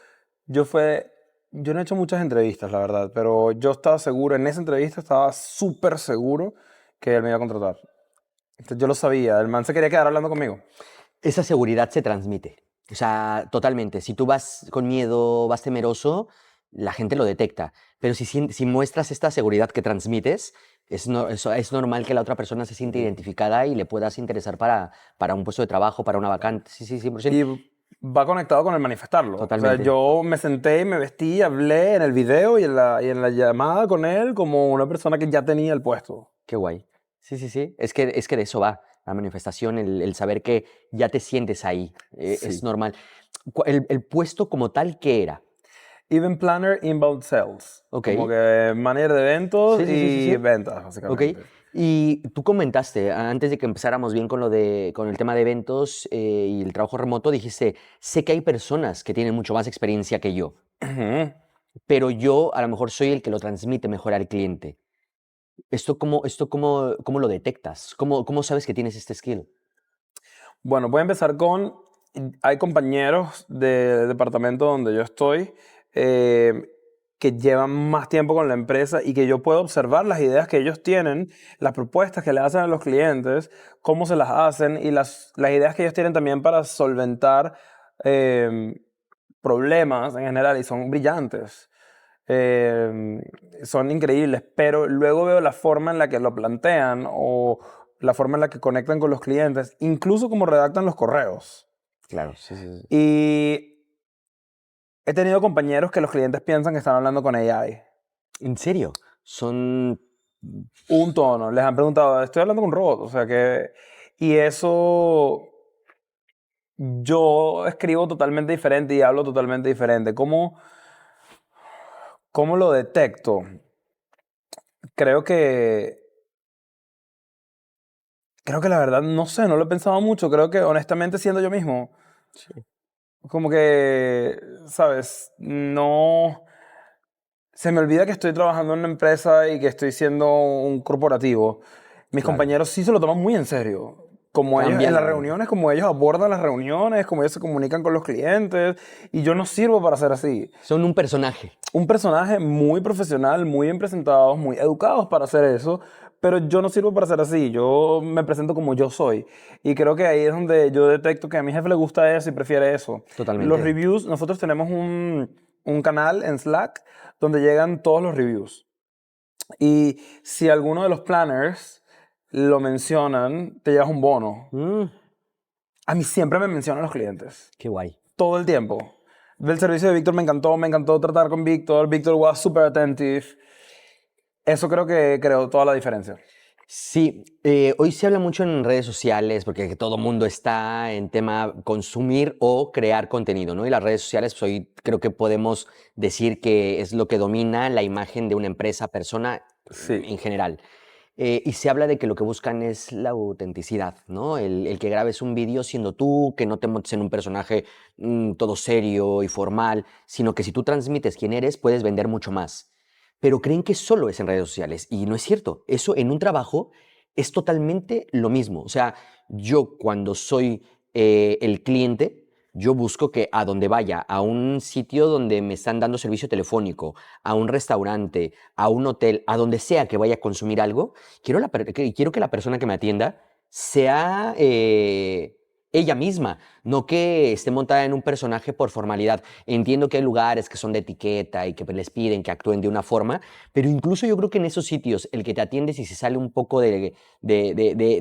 Yo no he hecho muchas entrevistas, la verdad, pero yo estaba seguro, en esa entrevista estaba súper seguro que él me iba a contratar. Entonces, yo lo sabía, el man se quería quedar hablando conmigo. Esa seguridad se transmite. O sea, totalmente. Si tú vas con miedo, vas temeroso, la gente lo detecta. Pero si muestras esta seguridad que transmites, es normal que la otra persona se siente identificada y le puedas interesar para un puesto de trabajo, para una vacante. Sí, sí, 100%. Y va conectado con el manifestarlo. Totalmente. O sea, yo me senté y me vestí, hablé en el video y en la llamada con él como una persona que ya tenía el puesto. Qué guay. Sí, sí, sí. Es que de eso va la manifestación, el saber que ya te sientes ahí. Sí. Es normal. El puesto como tal, ¿qué era? Event Planner, Inbound Sales. Ok. Como que manager de eventos Sí, sí, sí, sí, y sí. ventas, Ok. básicamente. Y tú comentaste, antes de que empezáramos bien con el tema de eventos y el trabajo remoto, dijiste, sé que hay personas que tienen mucho más experiencia que yo, Ujú. pero yo a lo mejor soy el que lo transmite mejor al cliente. ¿Cómo lo detectas? ¿Cómo sabes que tienes este skill? Bueno, voy a empezar con, hay compañeros de departamento donde yo estoy que llevan más tiempo con la empresa y que yo puedo observar las ideas que ellos tienen, las propuestas que le hacen a los clientes, cómo se las hacen y las ideas que ellos tienen también para solventar eh, problemas en general y son brillantes. Eh, Son increíbles, pero luego veo la forma en la que lo plantean o la forma en la que conectan con los clientes, incluso como redactan los correos. Claro, sí, sí, sí. Y he tenido compañeros que los clientes piensan que están hablando con AI. ¿En serio? Son... Un tono, les han preguntado, estoy hablando con un robot, o sea que... Y eso yo escribo totalmente diferente y hablo totalmente diferente. ¿Cómo lo detecto? Creo que Creo que la verdad, no sé, no lo he pensado mucho. Creo que honestamente siendo yo mismo, Sí. como que, ¿sabes? No, se me olvida que estoy trabajando en una empresa y que estoy siendo un corporativo. Mis Claro. compañeros sí se lo toman muy en serio. Como ellos en las Cambian. reuniones, como ellos abordan las reuniones, como ellos se comunican con los clientes. Y yo no sirvo para ser así. Son un personaje. Un personaje muy profesional, muy bien presentados, muy educados para hacer eso, pero yo no sirvo para ser así, yo me presento como yo soy. Y creo que ahí es donde yo detecto que a mi jefe le gusta eso y prefiere eso. Los Totalmente. reviews, nosotros tenemos un canal en Slack donde llegan todos los reviews. Y si alguno de los planners lo mencionan, te llevas un bono. Mm, A mí siempre me mencionan los clientes. qué guay. Todo el tiempo. Del servicio de Víctor me encantó tratar con Víctor. Víctor was super attentive. Eso creo que creó toda la diferencia. Sí, hoy se habla mucho en redes sociales porque todo mundo está en tema consumir o crear contenido, ¿no? Y las redes sociales, pues hoy creo que podemos decir que es lo que domina la imagen de una empresa, persona Sí. en general. Y se habla de que lo que buscan es la autenticidad, ¿no? El que grabes un vídeo siendo tú, que no te montes en un personaje todo serio y formal, sino que si tú transmites quién eres, puedes vender mucho más. Pero creen que solo es en redes sociales y no es cierto. Eso en un trabajo es totalmente lo mismo. O sea, yo cuando soy el cliente, yo busco que a donde vaya, a un sitio donde me están dando servicio telefónico, a un restaurante, a un hotel, a donde sea que vaya a consumir algo, quiero que la persona que me atienda sea ella misma, no que esté montada en un personaje por formalidad. Entiendo que hay lugares que son de etiqueta y que les piden que actúen de una forma, pero incluso yo creo que en esos sitios el que te atiende si se sale un poco de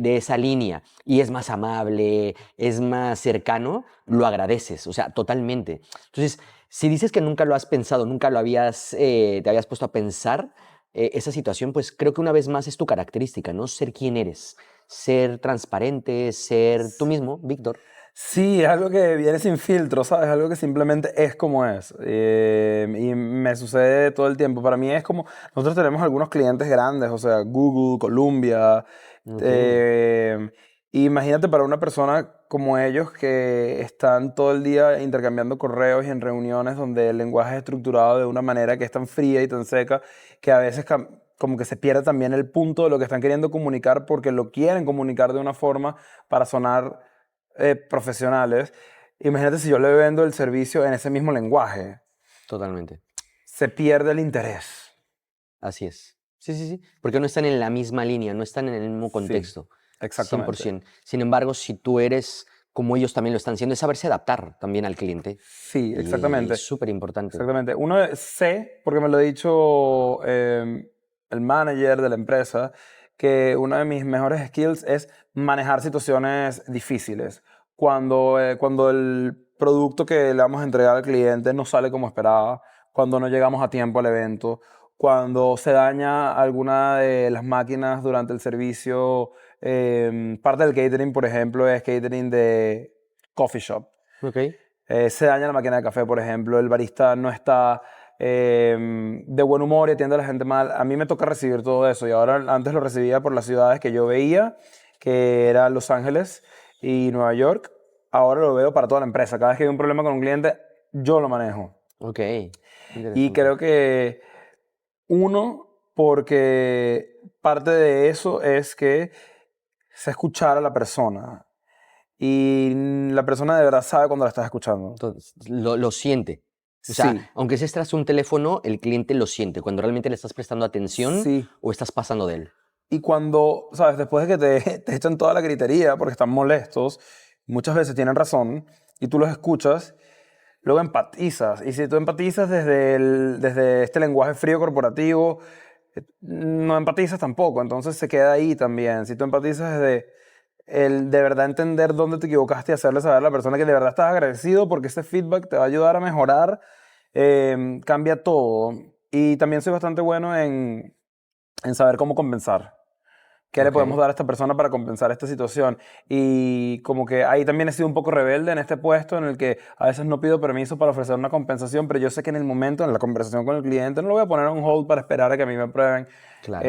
esa línea y es más amable, es más cercano, lo agradeces, o sea, totalmente. Entonces, Si dices que nunca lo has pensado, nunca lo te habías puesto a pensar esa situación, pues creo que una vez más es tu característica, ¿no? Ser quien eres, ser transparente, ser tú mismo, Víctor. Sí, es algo que viene sin filtro, ¿sabes? Algo que simplemente es como es. Y me sucede todo el tiempo. Para mí es como, nosotros tenemos algunos clientes grandes, o sea, Google, Columbia. Ok, eh, Imagínate para una persona como ellos que están todo el día intercambiando correos y en reuniones donde el lenguaje es estructurado de una manera que es tan fría y tan seca que a veces como que se pierde también el punto de lo que están queriendo comunicar porque lo quieren comunicar de una forma para sonar profesionales. Imagínate si yo le vendo el servicio en ese mismo lenguaje. totalmente. Se pierde el interés. Así es. Sí, sí, sí. Porque no están en la misma línea, no están en el mismo Sí, contexto. exactamente. 100%. Sin embargo, si tú eres como ellos también lo están haciendo, es saberse adaptar también al cliente. Sí, Y es exactamente. súper importante. Exactamente. Uno sé, porque me lo ha dicho el manager de la empresa, que uno de mis mejores skills es manejar situaciones difíciles. Cuando el producto que le vamos a entregar al cliente no sale como esperaba, cuando no llegamos a tiempo al evento, cuando se daña alguna de las máquinas durante el servicio. Parte del catering, por ejemplo, es catering de coffee shop. Ok. Se daña la máquina de café, por ejemplo, el barista no está de buen humor y atiende a la gente mal. A mí me toca recibir todo eso y ahora antes lo recibía por las ciudades que yo veía, que eran Los Ángeles y Nueva York. Ahora lo veo para toda la empresa. Cada vez que hay un problema con un cliente, yo lo manejo. Ok. Y Interesante. creo que uno, porque parte de eso es que sé escuchar a la persona y la persona de verdad sabe cuando la estás escuchando. Entonces, lo siente. O sea, Sí. aunque estés tras un teléfono, el cliente lo siente cuando realmente le estás prestando atención Sí. o estás pasando de él. Y cuando, ¿sabes? Después de que te echan toda la gritería porque están molestos, muchas veces tienen razón y tú los escuchas, luego empatizas. Y si tú empatizas desde este lenguaje frío corporativo, no empatizas tampoco. Entonces se queda ahí también. Si tú empatizas desde el de verdad entender dónde te equivocaste y hacerle saber a la persona que de verdad estás agradecido porque ese feedback te va a ayudar a mejorar, cambia todo. Y también soy bastante bueno en saber cómo compensar. ¿Qué le Ok. podemos dar a esta persona para compensar esta situación? Y como que ahí también he sido un poco rebelde en este puesto en el que a veces no pido permiso para ofrecer una compensación, pero yo sé que en el momento, en la conversación con el cliente, no lo voy a poner on hold para esperar a que a mí me aprueben. Claro.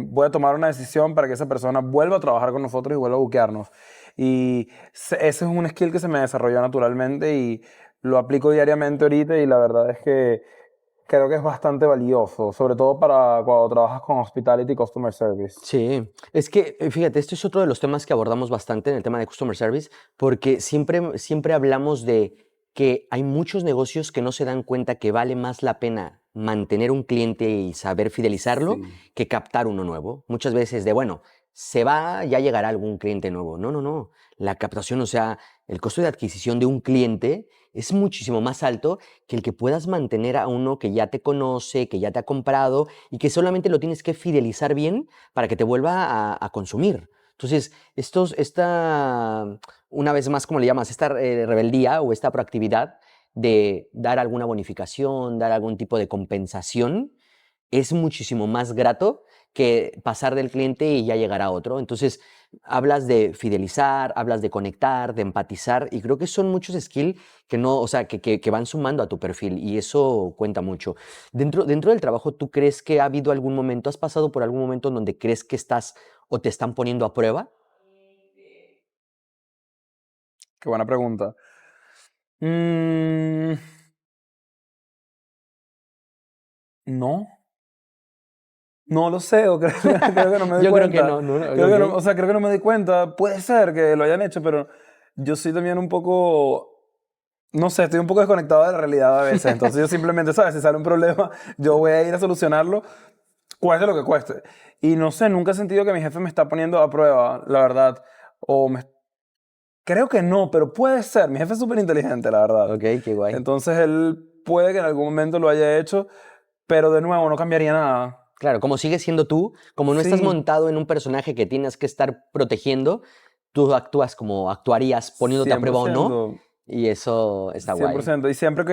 Voy a tomar una decisión para que esa persona vuelva a trabajar con nosotros y vuelva a buquearnos. Y ese es un skill que se me desarrolló naturalmente y lo aplico diariamente ahorita y la verdad es que creo que es bastante valioso, sobre todo para cuando trabajas con Hospitality Customer Service. Sí, es que, fíjate, esto es otro de los temas que abordamos bastante en el tema de Customer Service, porque siempre hablamos de que hay muchos negocios que no se dan cuenta que vale más la pena mantener un cliente y saber fidelizarlo Sí. que captar uno nuevo. Muchas veces de, bueno, se va, ya llegará algún cliente nuevo. No, no, no. La captación, o sea, el costo de adquisición de un cliente es muchísimo más alto que el que puedas mantener a uno que ya te conoce, que ya te ha comprado y que solamente lo tienes que fidelizar bien para que te vuelva a consumir. Entonces, una vez más, ¿cómo le llamas? Esta rebeldía o esta proactividad de dar alguna bonificación, dar algún tipo de compensación, es muchísimo más grato que pasar del cliente y ya llegar a otro. Entonces, hablas de fidelizar, hablas de conectar, de empatizar, y creo que son muchos skills que no, o sea, que van sumando a tu perfil, y eso cuenta mucho. Dentro del trabajo, ¿tú crees que ha habido algún momento, has pasado por algún momento en donde crees que estás o te están poniendo a prueba? Qué buena pregunta. Mm, no, no lo sé, o creo que no me doy Yo creo que cuenta. no, no, Creo que no, ok. o sea, creo que no me doy cuenta. Puede ser que lo hayan hecho, pero yo soy también un poco, no sé, estoy un poco desconectado de la realidad a veces. Entonces yo simplemente, ¿sabes? Si sale un problema, yo voy a ir a solucionarlo, cueste lo que cueste. Y no sé, nunca he sentido que mi jefe me está poniendo a prueba, la verdad. O me, creo que no, pero puede ser. Mi jefe es súper inteligente, la verdad. Ok, qué guay. Entonces él puede que en algún momento lo haya hecho, pero de nuevo no cambiaría nada. Claro, como sigues siendo tú, como no estás Sí, montado en un personaje que tienes que estar protegiendo, tú actúas como actuarías poniéndote a cien por prueba o no, ciento Y eso está guay. 100%. Y siempre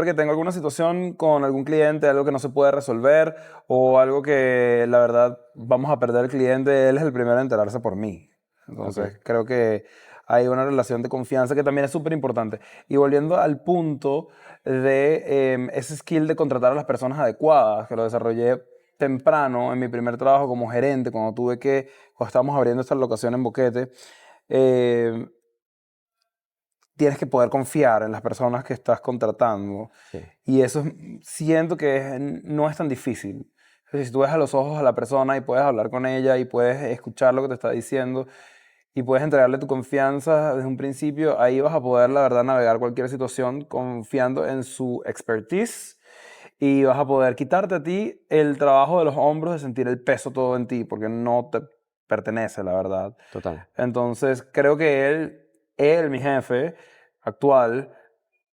que tengo alguna situación con algún cliente, algo que no se puede resolver o algo que la verdad vamos a perder el cliente, él es el primero en enterarse por mí. Ok. Entonces creo que hay una relación de confianza que también es súper importante. Y volviendo al punto de ese skill de contratar a las personas adecuadas, que lo desarrollé temprano en mi primer trabajo como gerente, cuando estábamos abriendo esta locación en Boquete, eh, tienes que poder confiar en las personas que estás contratando. Sí. Y eso siento que no es tan difícil. Es decir, si tú ves a los ojos a la persona y puedes hablar con ella y puedes escuchar lo que te está diciendo y puedes entregarle tu confianza desde un principio, ahí vas a poder, la verdad, navegar cualquier situación confiando en su expertise y vas a poder quitarte a ti el trabajo de los hombros de sentir el peso todo en ti, porque no te pertenece, la verdad. Total. Entonces, creo que mi jefe actual,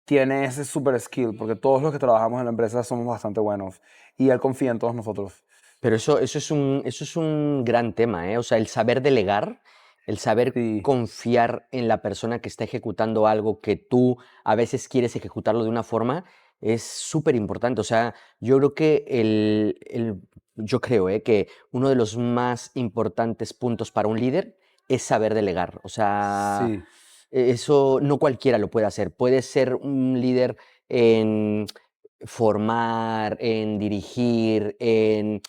tiene ese super skill, porque todos los que trabajamos en la empresa somos bastante buenos y él confía en todos nosotros. Pero eso es un gran tema, ¿eh? O sea, el saber delegar, el saber Sí, confiar en la persona que está ejecutando algo que tú a veces quieres ejecutarlo de una forma, es súper importante. O sea, yo creo que yo creo, que uno de los más importantes puntos para un líder es saber delegar. O sea, sí, eso no cualquiera lo puede hacer. Puedes ser un líder en formar, en dirigir, en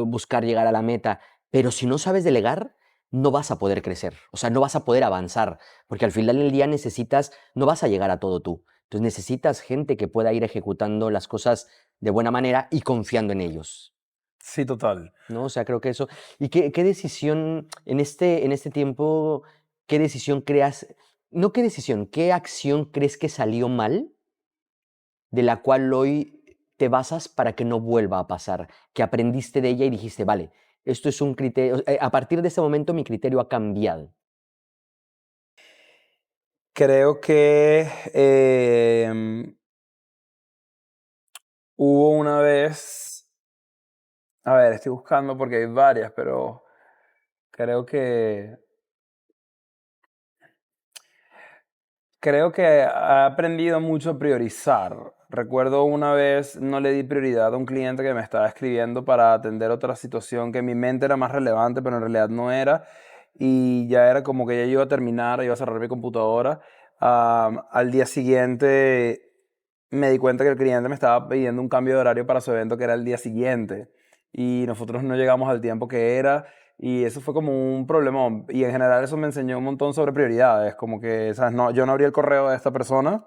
buscar llegar a la meta, pero si no sabes delegar, no vas a poder crecer, o sea, no vas a poder avanzar, porque al final del día no vas a llegar a todo tú. Entonces necesitas gente que pueda ir ejecutando las cosas de buena manera y confiando en ellos, sí, total. ¿no? O sea, creo que eso. ¿Y qué decisión en este tiempo, qué decisión creas, no qué decisión, qué acción crees que salió mal de la cual hoy te basas para que no vuelva a pasar, que aprendiste de ella y dijiste, vale, esto es un criterio, a partir de ese momento mi criterio ha cambiado. Creo que hubo una vez, a ver, estoy buscando porque hay varias, pero creo que Creo que he aprendido mucho a priorizar. Recuerdo una vez no le di prioridad a un cliente que me estaba escribiendo para atender otra situación que en mi mente era más relevante, pero en realidad no era. Y ya era como que ya iba a terminar, iba a cerrar mi computadora. Al día siguiente me di cuenta que el cliente me estaba pidiendo un cambio de horario para su evento que era el día siguiente. Y nosotros no llegamos al tiempo que era. Y eso fue como un problemón. Y en general eso me enseñó un montón sobre prioridades. Como que, ¿sabes? No, yo no abrí el correo de esta persona.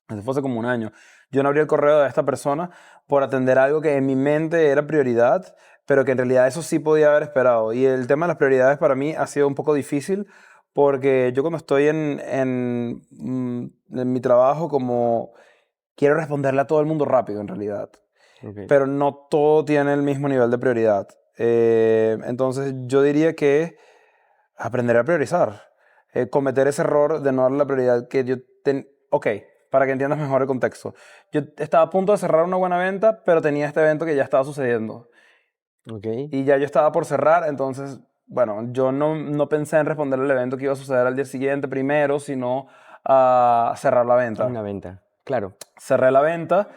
Eso fue hace como un año. Yo no abrí el correo de esta persona por atender algo que en mi mente era prioridad, pero que en realidad eso sí podía haber esperado. Y el tema de las prioridades para mí ha sido un poco difícil porque yo cuando estoy en mi trabajo como quiero responderle a todo el mundo rápido en realidad, Ok. pero no todo tiene el mismo nivel de prioridad. Entonces yo diría que aprender a priorizar. Cometer ese error de no darle la prioridad que yo... Ok, para que entiendas mejor el contexto. Yo estaba a punto de cerrar una buena venta, pero tenía este evento que ya estaba sucediendo. Ok. Y ya yo estaba por cerrar, entonces, bueno, yo no pensé en responder el evento que iba a suceder al día siguiente primero, sino a cerrar la venta. Una venta. Claro. Cerré la venta,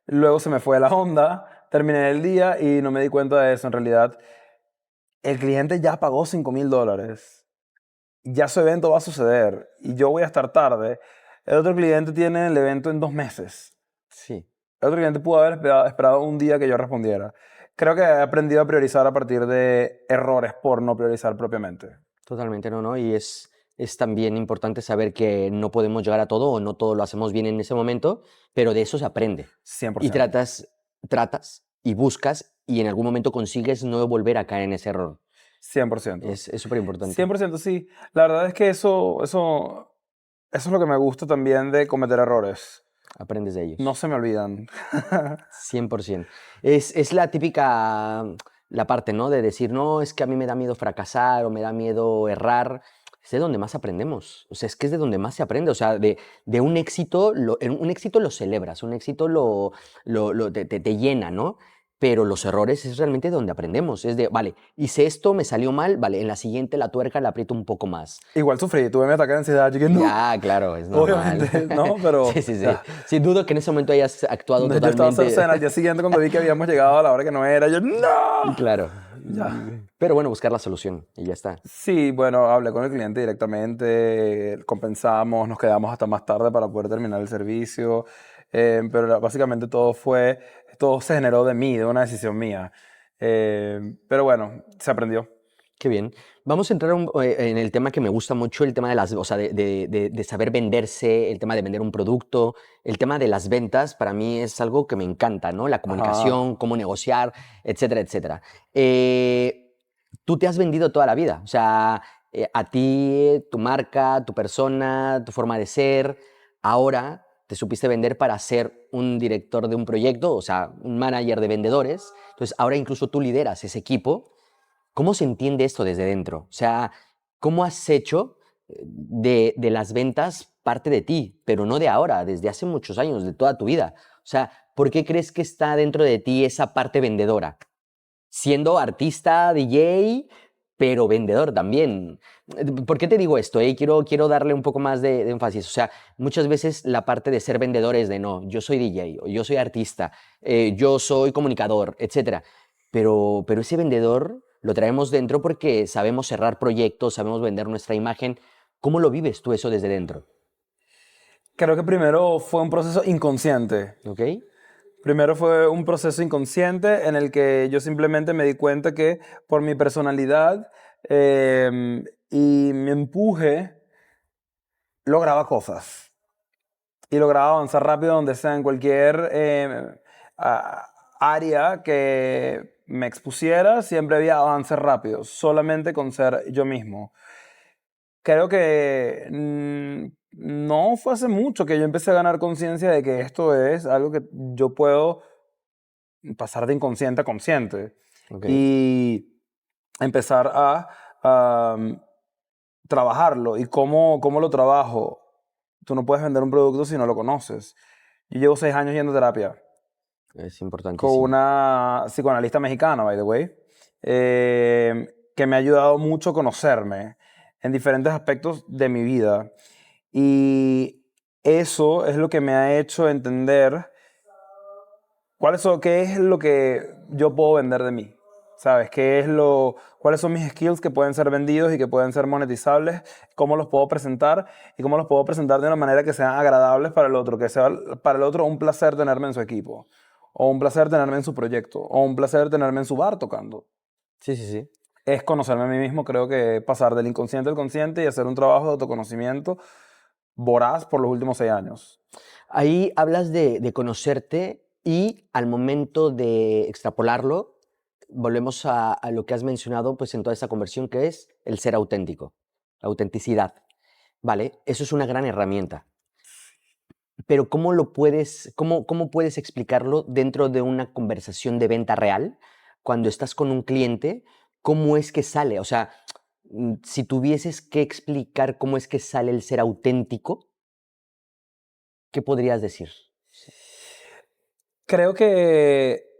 luego se me fue la onda, terminé el día y no me di cuenta de eso. En realidad, el cliente ya pagó $5,000. Ya su evento va a suceder y yo voy a estar tarde. El otro cliente tiene el evento en 2 meses. Sí. El otro cliente pudo haber esperado un día que yo respondiera. Creo que he aprendido a priorizar a partir de errores por no priorizar propiamente. Totalmente, no, no. Y es también importante saber que no podemos llegar a todo o no todo lo hacemos bien en ese momento, pero de eso se aprende. Y 100%. tratas y buscas y en algún momento consigues no volver a caer en ese error. 100%. Es súper importante. 100% sí. La verdad es que eso es lo que me gusta también de cometer errores. Aprendes de No ellos. se me olvidan. 100%. Es la típica, la parte, ¿no? De decir, no, es que a mí me da miedo fracasar o me da miedo errar. Es de donde más aprendemos. O sea, es que es de donde más se aprende. O sea, de un éxito, un éxito lo celebras, un éxito te llena, ¿no? pero los errores es realmente donde aprendemos. Es de, vale, hice esto, me salió mal, vale, en la siguiente la tuerca la aprieto un poco más. Igual sufrí, tuve mi ataque de ansiedad, yo que no, Ya, claro, es normal. obviamente, no, pero Sí, sí, sí. ya. Sí, dudo que en ese momento hayas actuado No, yo estaba totalmente. cercena al día siguiente cuando vi que habíamos llegado a la hora que no era, yo no. Claro. Ya. Pero bueno, buscar la solución y ya está. Sí, bueno, hablé con el cliente directamente, compensamos, nos quedamos hasta más tarde para poder terminar el servicio, pero básicamente todo se generó de mí, de una decisión mía. Pero bueno, se aprendió. Qué bien. Vamos a entrar en el tema que me gusta mucho, el tema de las, o sea, de saber venderse, el tema de vender un producto, el tema de las ventas, para mí es algo que me encanta, ¿no? La Ajá. comunicación, cómo negociar, etcétera, etcétera. Tú te has vendido toda la vida, o sea, a ti, tu marca, tu persona, tu forma de ser, ahora te supiste vender para ser un director de un proyecto, o sea, un manager de vendedores, entonces ahora incluso tú lideras ese equipo. ¿Cómo se entiende esto desde dentro? O sea, ¿cómo has hecho de las ventas parte de ti, pero no de ahora, desde hace muchos años, de toda tu vida? O sea, ¿por qué crees que está dentro de ti esa parte vendedora? Siendo artista, DJ, pero vendedor también. ¿Por qué te digo esto? Quiero darle un poco más de énfasis. O sea, muchas veces la parte de ser vendedor es de no, yo soy DJ, o yo soy artista, yo soy comunicador, etcétera. Pero ese vendedor lo traemos dentro porque sabemos cerrar proyectos, sabemos vender nuestra imagen. ¿Cómo lo vives tú eso desde dentro? Creo que primero fue un proceso inconsciente. ¿Ok? Primero fue un proceso inconsciente en el que yo simplemente me di cuenta que por mi personalidad y mi empuje lograba cosas. Y lograba avanzar rápido donde sea, en cualquier área que me expusiera, siempre había avance rápido, solamente con ser yo mismo. Creo que no fue hace mucho que yo empecé a ganar conciencia de que esto es algo que yo puedo pasar de inconsciente a consciente ¿Ok? y empezar a trabajarlo. ¿Y cómo lo trabajo? Tú no puedes vender un producto si no lo conoces. Yo llevo 6 años yendo a terapia Es con importantísimo. una psicoanalista mexicana, by the way, que me ha ayudado mucho a conocerme en diferentes aspectos de mi vida. Y eso es lo que me ha hecho entender qué es lo que yo puedo vender de mí. ¿Sabes? ¿Cuáles son mis skills que pueden ser vendidos y que pueden ser monetizables? ¿Cómo los puedo presentar? Y cómo los puedo presentar de una manera que sean agradables para el otro, que sea para el otro un placer tenerme en su equipo, o un placer tenerme en su proyecto, o un placer tenerme en su bar tocando. Sí, sí, sí. Es conocerme a mí mismo, creo que pasar del inconsciente al consciente y hacer un trabajo de autoconocimiento voraz por los últimos 6 años. Ahí hablas de conocerte y al momento de extrapolarlo, volvemos a lo que has mencionado pues, en toda esta conversión, que es el ser auténtico, la autenticidad. Vale, eso es una gran herramienta. Pero cómo puedes explicarlo dentro de una conversación de venta real, cuando estás con un cliente? ¿Cómo es que sale? O sea, si tuvieses que explicar cómo es que sale el ser auténtico, ¿qué podrías decir? Creo que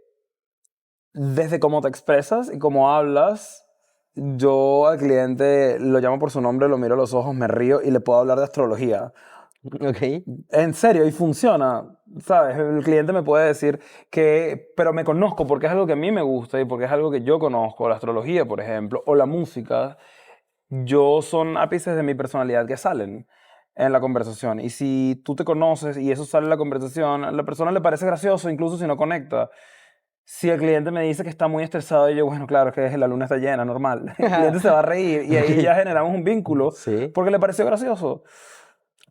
desde cómo te expresas y cómo hablas, yo al cliente lo llamo por su nombre, lo miro a los ojos, me río y le puedo hablar de astrología. Ok, En serio, y funciona, ¿sabes? El cliente me puede decir pero me conozco porque es algo que a mí me gusta y porque es algo que yo conozco, la astrología, por ejemplo, o la música. Son ápices de mi personalidad que salen en la conversación. Y si tú te conoces y eso sale en la conversación, a la persona le parece gracioso, incluso si no conecta. Si el cliente me dice que está muy estresado, y yo, bueno, claro, es que la luna está llena, normal. El cliente se va a reír y ahí ya ok. generamos un vínculo Sí, porque le pareció gracioso.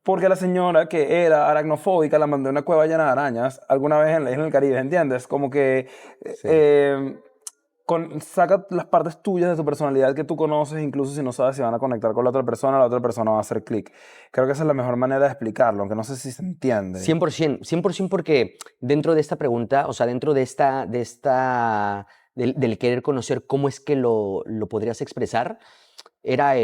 Porque la señora que era aracnofóbica la mandé a una cueva llena de arañas alguna vez en la isla del Caribe, ¿entiendes? Como que sí. saca las partes tuyas de tu personalidad que tú conoces, incluso si no sabes si van a conectar con la otra persona va a hacer clic. Creo que esa es la mejor manera de explicarlo, aunque no sé si se entiende. 100%, 100% porque dentro de esta pregunta, o sea, dentro del querer conocer cómo es que lo podrías expresar, era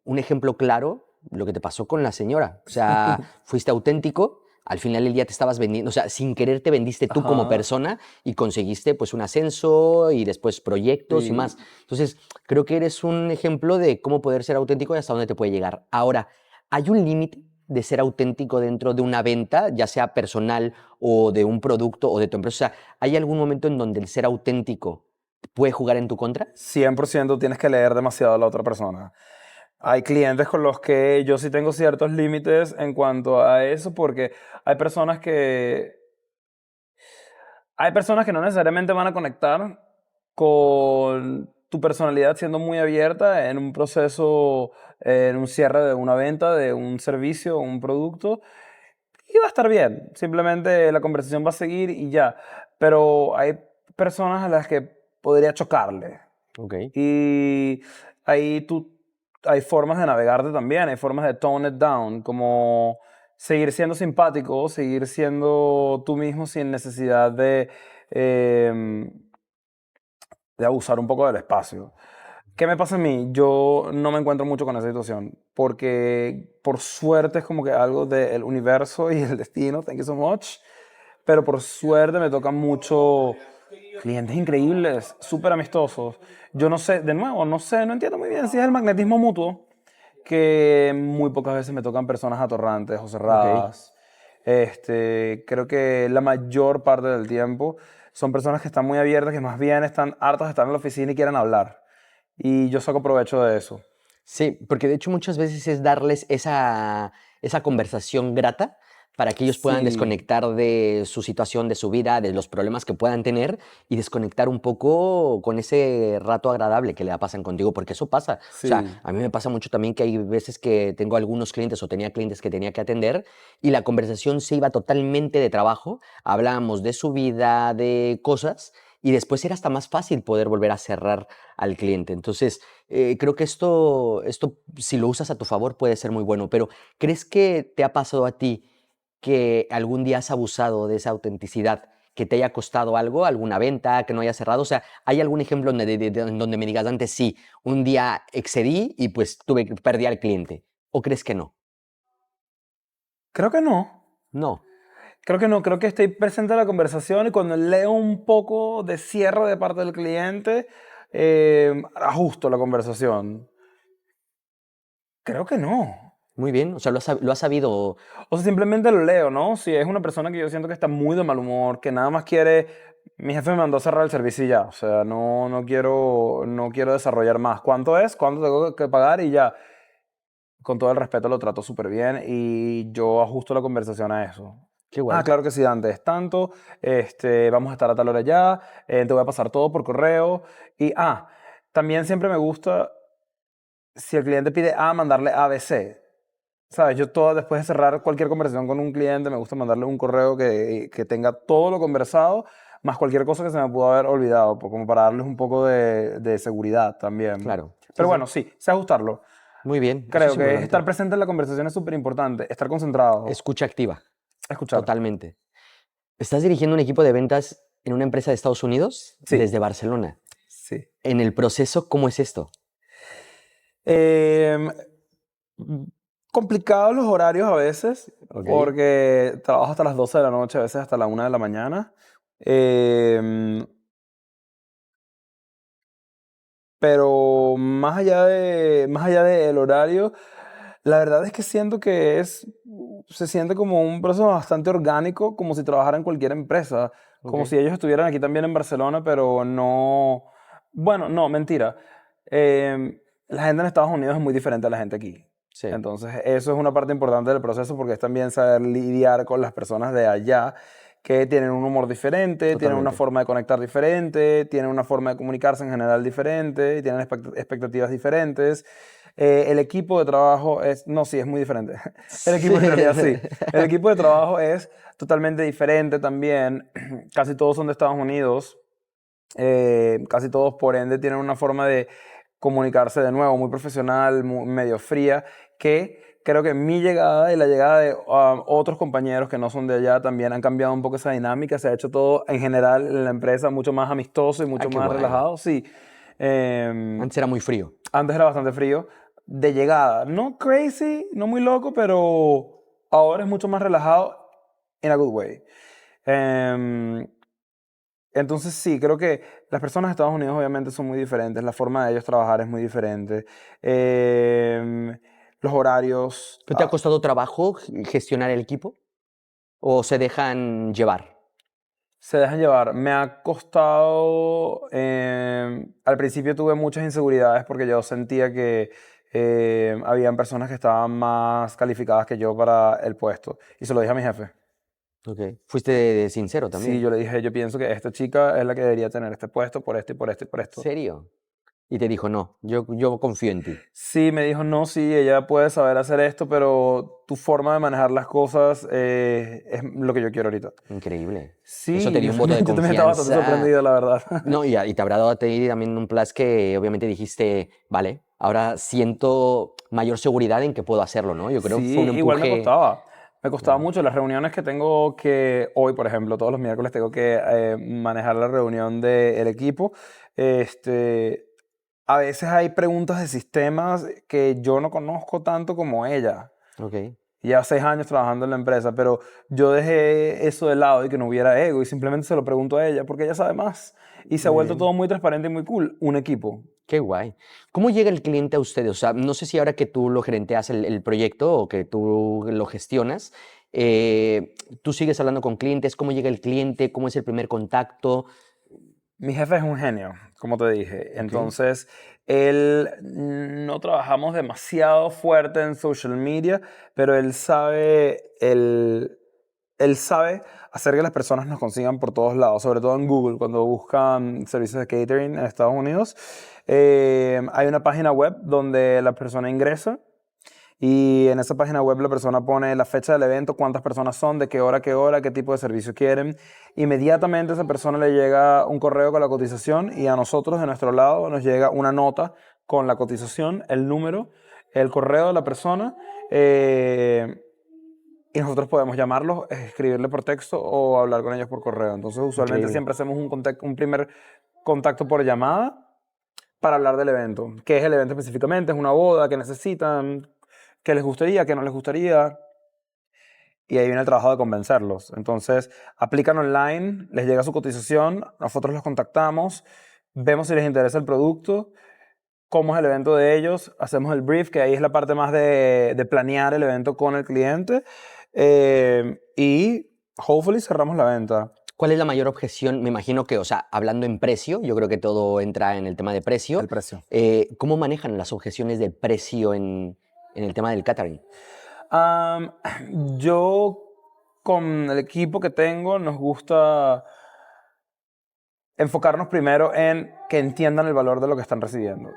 un ejemplo claro lo que te pasó con la señora. O sea, fuiste auténtico, al final del día te estabas vendiendo, o sea, sin querer te vendiste tú como Ajá. persona y conseguiste pues un ascenso y después proyectos y Sí. más. Entonces, creo que eres un ejemplo de cómo poder ser auténtico y hasta dónde te puede llegar. Ahora, ¿hay un límite de ser auténtico dentro de una venta, ya sea personal o de un producto o de tu empresa? O sea, ¿hay algún momento en donde el ser auténtico puede jugar en tu contra? 100% tienes que leer demasiado a la otra persona. Hay clientes con los que yo sí tengo ciertos límites en cuanto a eso, porque hay personas que, hay personas que no necesariamente van a conectar con tu personalidad siendo muy abierta en un proceso, en un cierre de una venta, de un servicio, un producto, y va a estar bien. Simplemente la conversación va a seguir y ya. Pero hay personas a las que podría chocarle. Ok. Y ahí hay formas de navegarte también, hay formas de tone it down, como seguir siendo simpático, seguir siendo tú mismo sin necesidad em, de abusar un poco del espacio. ¿Qué me pasa a mí? Yo no me encuentro mucho con esa situación, porque por suerte es como que algo del universo y el destino, thank you so much, pero por suerte me tocan mucho clientes increíbles, súper amistosos. Yo no sé, de nuevo, no sé, no entiendo muy bien si es el magnetismo mutuo, que muy pocas veces me tocan personas atorrantes o Ok. cerradas. Creo que la mayor parte del tiempo son personas que están muy abiertas, que más bien están hartas de estar en la oficina y quieren hablar. Y yo saco provecho de eso. Sí, porque de hecho muchas veces es darles esa conversación grata para que ellos puedan Sí, desconectar de su situación, de su vida, de los problemas que puedan tener y desconectar un poco con ese rato agradable que le pasan contigo, porque eso pasa. O sea, sí, a mí me pasa mucho también que hay veces que tengo algunos clientes o tenía clientes que tenía que atender y la conversación se iba totalmente de trabajo, hablábamos de su vida, de cosas y después era hasta más fácil poder volver a cerrar al cliente. Entonces, creo que esto, si lo usas a tu favor, puede ser muy bueno, pero ¿crees que te ha pasado a ti que algún día has abusado de esa autenticidad, que te haya costado algo, alguna venta, que no haya cerrado? O sea, ¿hay algún ejemplo en donde me digas antes, sí, un día excedí y pues perdí al cliente? ¿O crees que no? creo que no. No. Creo que no, creo que estoy presente en la conversación y cuando leo un poco de cierre de parte del cliente, ajusto la conversación. Creo que no. Muy bien, o sea, lo has sabido. O sea, simplemente lo leo, ¿no? Si es una persona que yo siento que está muy de mal humor, que nada más quiere, mi jefe me mandó a cerrar el servicio y ya. O sea, no quiero desarrollar más. ¿Cuánto es? ¿Cuánto tengo que pagar? Y ya. Con todo el respeto lo trato súper bien y yo ajusto la conversación a eso. Qué Ah, guay. claro que sí, Dante, es tanto, vamos a estar a tal hora ya, te voy a pasar todo por correo. Y, también siempre me gusta, si el cliente pide A, mandarle ABC. ¿Sabes? Yo después de cerrar cualquier conversación con un cliente, me gusta mandarle un correo que tenga todo lo conversado, más cualquier cosa que se me pudo haber olvidado, como para darles un poco de seguridad también. Claro. Sí, Pero sí. bueno, sí, sé ajustarlo. Muy bien, eso es Creo que estar importante. presente en la conversación es súper importante, estar concentrado, Escucha activa, escuchar. totalmente. Estás dirigiendo un equipo de ventas en una empresa de Estados Unidos Sí, desde Barcelona. sí. En el proceso, ¿cómo es esto? Em, Complicados los horarios a veces, Ok. porque trabajo hasta las 12 de la noche, a veces hasta la 1 de la mañana. Em, pero más allá del horario, la verdad es que siento que se siente como un proceso bastante orgánico, como si trabajara en cualquier empresa, Ok. como si ellos estuvieran aquí también en Barcelona, pero no, bueno, no, mentira. La gente en Estados Unidos es muy diferente a la gente aquí. Sí, Entonces, eso es una parte importante del proceso porque es también saber lidiar con las personas de allá que tienen un humor diferente, tienen una totalmente. forma de conectar diferente, tienen una forma de comunicarse en general diferente, y tienen expectativas diferentes. El equipo de trabajo no, sí, es muy diferente. El Sí. equipo, en realidad, sí. El equipo de trabajo es totalmente diferente también. Casi todos son de Estados Unidos. Casi todos, por ende, tienen una forma de comunicarse de nuevo muy profesional, medio fría, que creo que mi llegada y la llegada de otros compañeros que no son de allá también han cambiado un poco esa dinámica. Se ha hecho todo en general en la empresa mucho más amistoso y Ah, mucho qué más guay. relajado. Sí. Em, Antes era muy frío. Antes era bastante frío. De llegada, no crazy, no muy loco, pero ahora es mucho más relajado. in a good way. Em, entonces sí, creo que las personas de Estados Unidos obviamente son muy diferentes, la forma de ellos trabajar es muy diferente. Em, los horarios, ¿Pero te ha costado trabajo gestionar el equipo? ¿O se dejan llevar? se dejan llevar. Me ha costado, al principio tuve muchas inseguridades porque yo sentía que habían personas que estaban más calificadas que yo para el puesto. Y se lo dije a mi jefe. Ok. Fuiste sincero Sí, también. yo le dije, yo pienso que esta chica es la que debería tener este puesto por esto y por esto y por esto. ¿Serio? Y te dijo, no, yo confío en ti. Sí, me dijo, no, sí, ella puede saber hacer esto, pero tu forma de manejar las cosas es lo que yo quiero ahorita. Increíble. Eso te Sí, dio un voto de yo también estaba bastante confianza. sorprendido, la verdad. No, y te habrá dado a ti también un plus que obviamente dijiste, vale, ahora siento mayor seguridad en que puedo hacerlo, ¿no? Yo creo que fue un Sí, igual me empuje. costaba. Me costaba Claro. mucho las reuniones que tengo que, hoy por ejemplo, todos los miércoles tengo que manejar la reunión del equipo. Este, a veces hay preguntas de sistemas que yo no conozco tanto como ella. Ok. Ya 6 años trabajando en la empresa, pero yo dejé eso de lado y que no hubiera ego y simplemente se lo pregunto a ella porque ella sabe más. Y se ha Muy vuelto bien. todo muy transparente y muy cool. Un equipo. Qué guay. ¿Cómo llega el cliente a ustedes? O sea, no sé si ahora que tú lo gerenteas el proyecto o que tú lo gestionas, tú sigues hablando con clientes, ¿cómo llega el cliente? ¿Cómo es el primer contacto? Mi jefe es un genio, como te dije. Ok, Entonces, él no trabajamos demasiado fuerte en social media, pero él sabe hacer que las personas nos consigan por todos lados, sobre todo en Google, cuando buscan servicios de catering en Estados Unidos. Hay una página web donde la persona ingresa y en esa página web la persona pone la fecha del evento, cuántas personas son, de qué hora, qué tipo de servicio quieren. Inmediatamente a esa persona le llega un correo con la cotización y a nosotros de nuestro lado nos llega una nota con la cotización, el número, el correo de la persona. Y nosotros podemos llamarlos, escribirle por texto o hablar con ellos por correo. Entonces, usualmente increíble. siempre hacemos un primer contacto por llamada para hablar del evento. ¿Qué es el evento específicamente? ¿Es una boda? ¿Qué necesitan? ¿Qué les gustaría? ¿Qué no les gustaría? Y ahí viene el trabajo de convencerlos. Entonces, aplican online, les llega su cotización, nosotros los contactamos, vemos si les interesa el producto, cómo es el evento de ellos, hacemos el brief, que ahí es la parte más de planear el evento con el cliente, y hopefully cerramos la venta. ¿Cuál es la mayor objeción? Me imagino que, o sea, hablando en precio, yo creo que todo entra en el tema de precio. El precio. ¿Cómo manejan las objeciones de precio en el tema del catering? Am, yo con el equipo que tengo nos gusta enfocarnos primero en que entiendan el valor de lo que están recibiendo.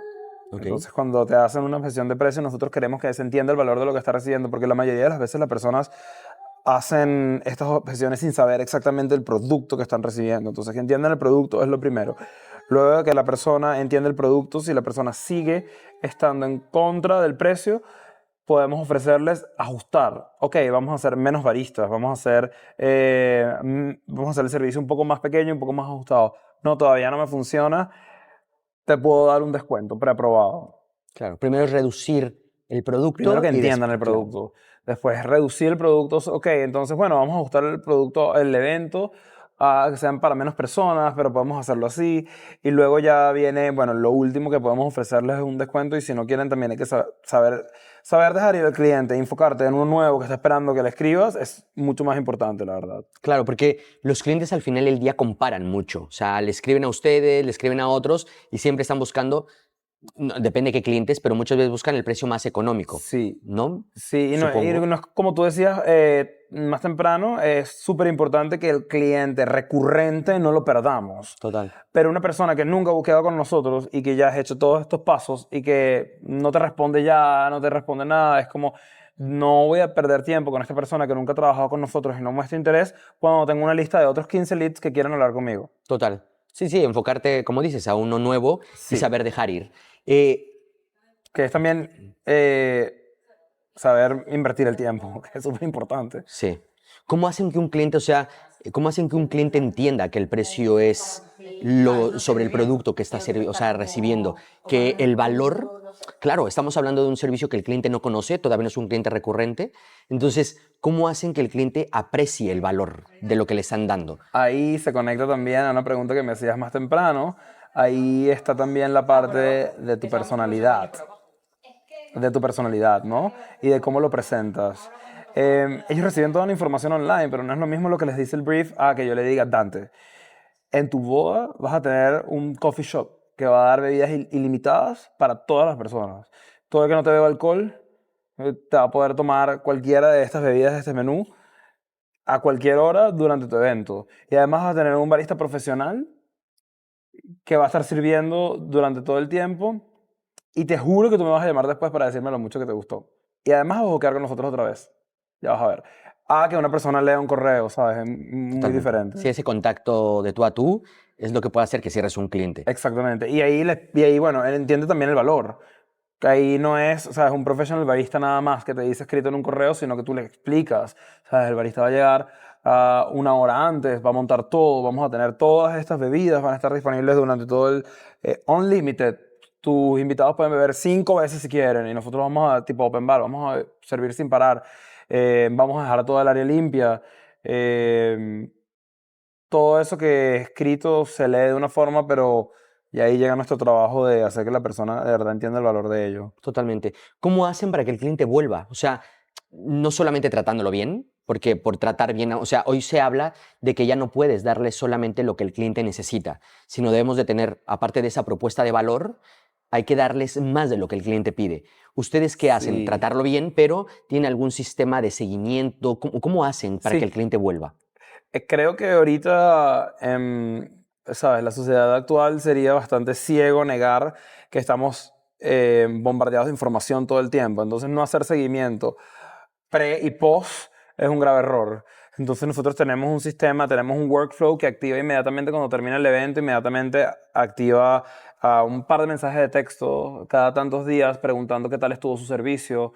Ok, Entonces, cuando te hacen una objeción de precio, nosotros queremos que se entienda el valor de lo que está recibiendo, porque la mayoría de las veces las personas hacen estas objeciones sin saber exactamente el producto que están recibiendo. Entonces, que entiendan el producto es lo primero. Luego de que la persona entiende el producto, si la persona sigue estando en contra del precio, podemos ofrecerles ajustar. Ok, vamos a hacer menos baristas, vamos a hacer el servicio un poco más pequeño, un poco más ajustado. No, todavía no me funciona, te puedo dar un descuento preaprobado. claro. Primero es reducir el Primero producto que y entiendan después, el claro. producto. Después reducir el producto. Ok, entonces, bueno, vamos a ajustar el producto, el evento, a que sean para menos personas, pero podemos hacerlo así. Y luego ya viene, bueno, lo último que podemos ofrecerles es un descuento. Y si no quieren, también hay que saber dejar ir al cliente, enfocarte en uno nuevo que está esperando que le escribas, es mucho más importante, la verdad. Claro, porque los clientes al final del día comparan mucho. O sea, le escriben a ustedes, le escriben a otros y siempre están buscando, depende de qué clientes, pero muchas veces buscan el precio más económico, Sí, ¿no? sí, y Supongo. no es como tú decías más temprano, es súper importante que el cliente recurrente no lo perdamos. Total. Pero una persona que nunca ha buqueado con nosotros y que ya has hecho todos estos pasos y que no te responde ya, no te responde nada, es como, no voy a perder tiempo con esta persona que nunca ha trabajado con nosotros y no muestra interés cuando tengo una lista de otros 15 leads que quieren hablar conmigo. Total. Sí, sí, enfocarte, como dices, a uno nuevo y Sí, saber dejar ir. Eh, que es también saber invertir el tiempo, que es súper importante. sí. ¿Cómo hacen que un cliente, o sea, ¿Cómo hacen que un cliente entienda que el precio es sobre el producto que está o sea, recibiendo? Que el valor, claro, estamos hablando de un servicio que el cliente no conoce, todavía no es un cliente recurrente. Entonces, ¿cómo hacen que el cliente aprecie el valor de lo que le están dando? Ahí se conecta también a una pregunta que me hacías más temprano. Ahí está también la parte de tu personalidad, ¿no? Y de cómo lo presentas. Ellos reciben toda la información online, pero no es lo mismo lo que les dice el brief a que yo le diga, Dante, en tu boda vas a tener un coffee shop que va a dar bebidas ilimitadas para todas las personas. Todo el que no te beba alcohol te va a poder tomar cualquiera de estas bebidas de este menú a cualquier hora durante tu evento. Y además vas a tener un barista profesional que va a estar sirviendo durante todo el tiempo y te juro que tú me vas a llamar después para decirme lo mucho que te gustó. Y además vas a quedar con nosotros otra vez. Ya vas a ver. A que una persona lea un correo, ¿sabes? Es muy Totalmente. diferente. Sí, ese contacto de tú a tú es lo que puede hacer que cierres un cliente. Exactamente. Y ahí, bueno, él entiende también el valor. Que ahí no es, o sea, es un professional barista nada más que te dice escrito en un correo, sino que tú le explicas. ¿Sabes? El barista va a llegar una hora antes, va a montar todo, vamos a tener todas estas bebidas, van a estar disponibles durante todo el unlimited. Tus invitados pueden beber 5 veces si quieren y nosotros vamos a, tipo open bar, vamos a servir sin parar. Vamos a dejar toda el área limpia. Todo eso que es escrito se lee de una forma, pero y ahí llega nuestro trabajo de hacer que la persona de verdad entienda el valor de ello. Totalmente. ¿Cómo hacen para que el cliente vuelva? O sea, no solamente tratándolo bien, porque por tratar bien, o sea, hoy se habla de que ya no puedes darle solamente lo que el cliente necesita, sino debemos de tener, aparte de esa propuesta de valor, hay que darles más de lo que el cliente pide. ¿Ustedes qué hacen? Sí. Tratarlo bien, pero ¿tiene algún sistema de seguimiento? ¿Cómo hacen para Sí. que el cliente vuelva? Creo que ahorita, ¿sabes? La sociedad actual sería bastante ciego negar que estamos bombardeados de información todo el tiempo. Entonces, no hacer seguimiento pre y post es un grave error. Entonces, nosotros tenemos un sistema, tenemos un workflow que activa inmediatamente cuando termina el evento, inmediatamente activa un par de mensajes de texto cada tantos días preguntando qué tal estuvo su servicio,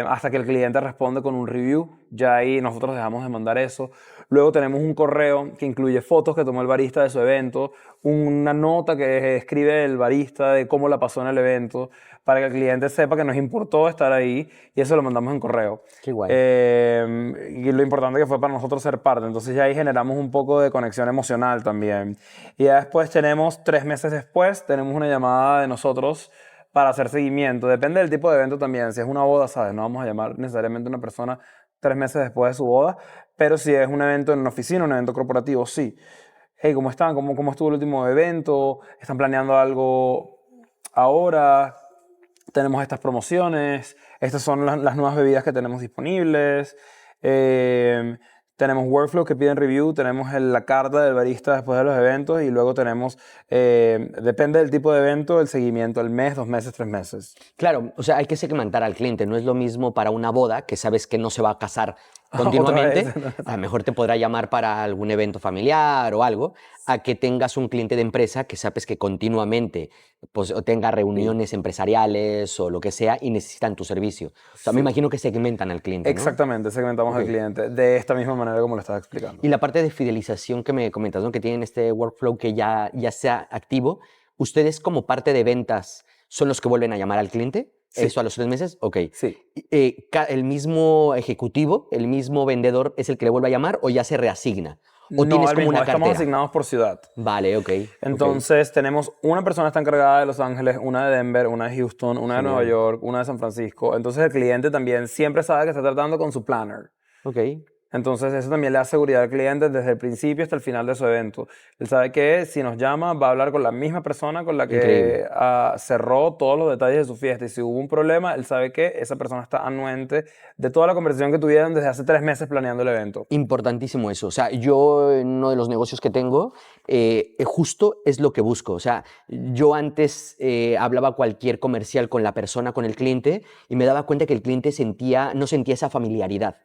hasta que el cliente responde con un review. Ya ahí nosotros dejamos de mandar eso. Luego tenemos un correo que incluye fotos que tomó el barista de su evento, una nota que escribe el barista de cómo la pasó en el evento, para que el cliente sepa que nos importó estar ahí y eso lo mandamos en correo. Qué guay. Y lo importante que fue para nosotros ser parte. Entonces ya ahí generamos un poco de conexión emocional también. Y ya después tenemos, 3 meses después, tenemos una llamada de nosotros para hacer seguimiento. Depende del tipo de evento también. Si es una boda, ¿sabes? No vamos a llamar necesariamente a una persona 3 meses después de su boda, pero si es un evento en una oficina, un evento corporativo, sí. Hey, ¿cómo están? ¿Cómo estuvo el último evento? ¿Están planeando algo ahora? Tenemos estas promociones, estas son las nuevas bebidas que tenemos disponibles. Tenemos workflow que piden review, tenemos la carta del barista después de los eventos y luego tenemos, depende del tipo de evento, el seguimiento al mes, 2 meses, 3 meses. Claro, o sea, hay que segmentar al cliente. No es lo mismo para una boda, que sabes que no se va a casar continuamente. Otra vez. A lo mejor te podrá llamar para algún evento familiar o algo, a que tengas un cliente de empresa que sabes que continuamente pues, o tenga reuniones empresariales o lo que sea y necesitan tu servicio. O sea, me imagino que segmentan al cliente, ¿no? Exactamente, segmentamos al cliente de esta misma manera como lo estás explicando. Y la parte de fidelización que me comentas, ¿no? Que tienen este workflow que ya sea activo, ¿ustedes como parte de ventas son los que vuelven a llamar al cliente? Sí. ¿Eso a los 3 meses? Ok. Sí. ¿El mismo ejecutivo, el mismo vendedor es el que le vuelve a llamar o ya se reasigna? ¿O No, tienes el como mismo, una cartera? estamos asignados por ciudad. Vale, ok. Entonces tenemos una persona está encargada de Los Ángeles, una de Denver, una de Houston, una de Nueva York, una de San Francisco. Entonces el cliente también siempre sabe que está tratando con su planner. Ok. Entonces eso también le da seguridad al cliente desde el principio hasta el final de su evento. Él sabe que si nos llama va a hablar con la misma persona con la que cerró todos los detalles de su fiesta. Y si hubo un problema, él sabe que esa persona está anuente de toda la conversación que tuvieron desde hace 3 meses planeando el evento. Importantísimo eso. O sea, yo en uno de los negocios que tengo, justo es lo que busco. O sea, yo antes hablaba cualquier comercial con la persona, con el cliente, y me daba cuenta que el cliente no sentía esa familiaridad.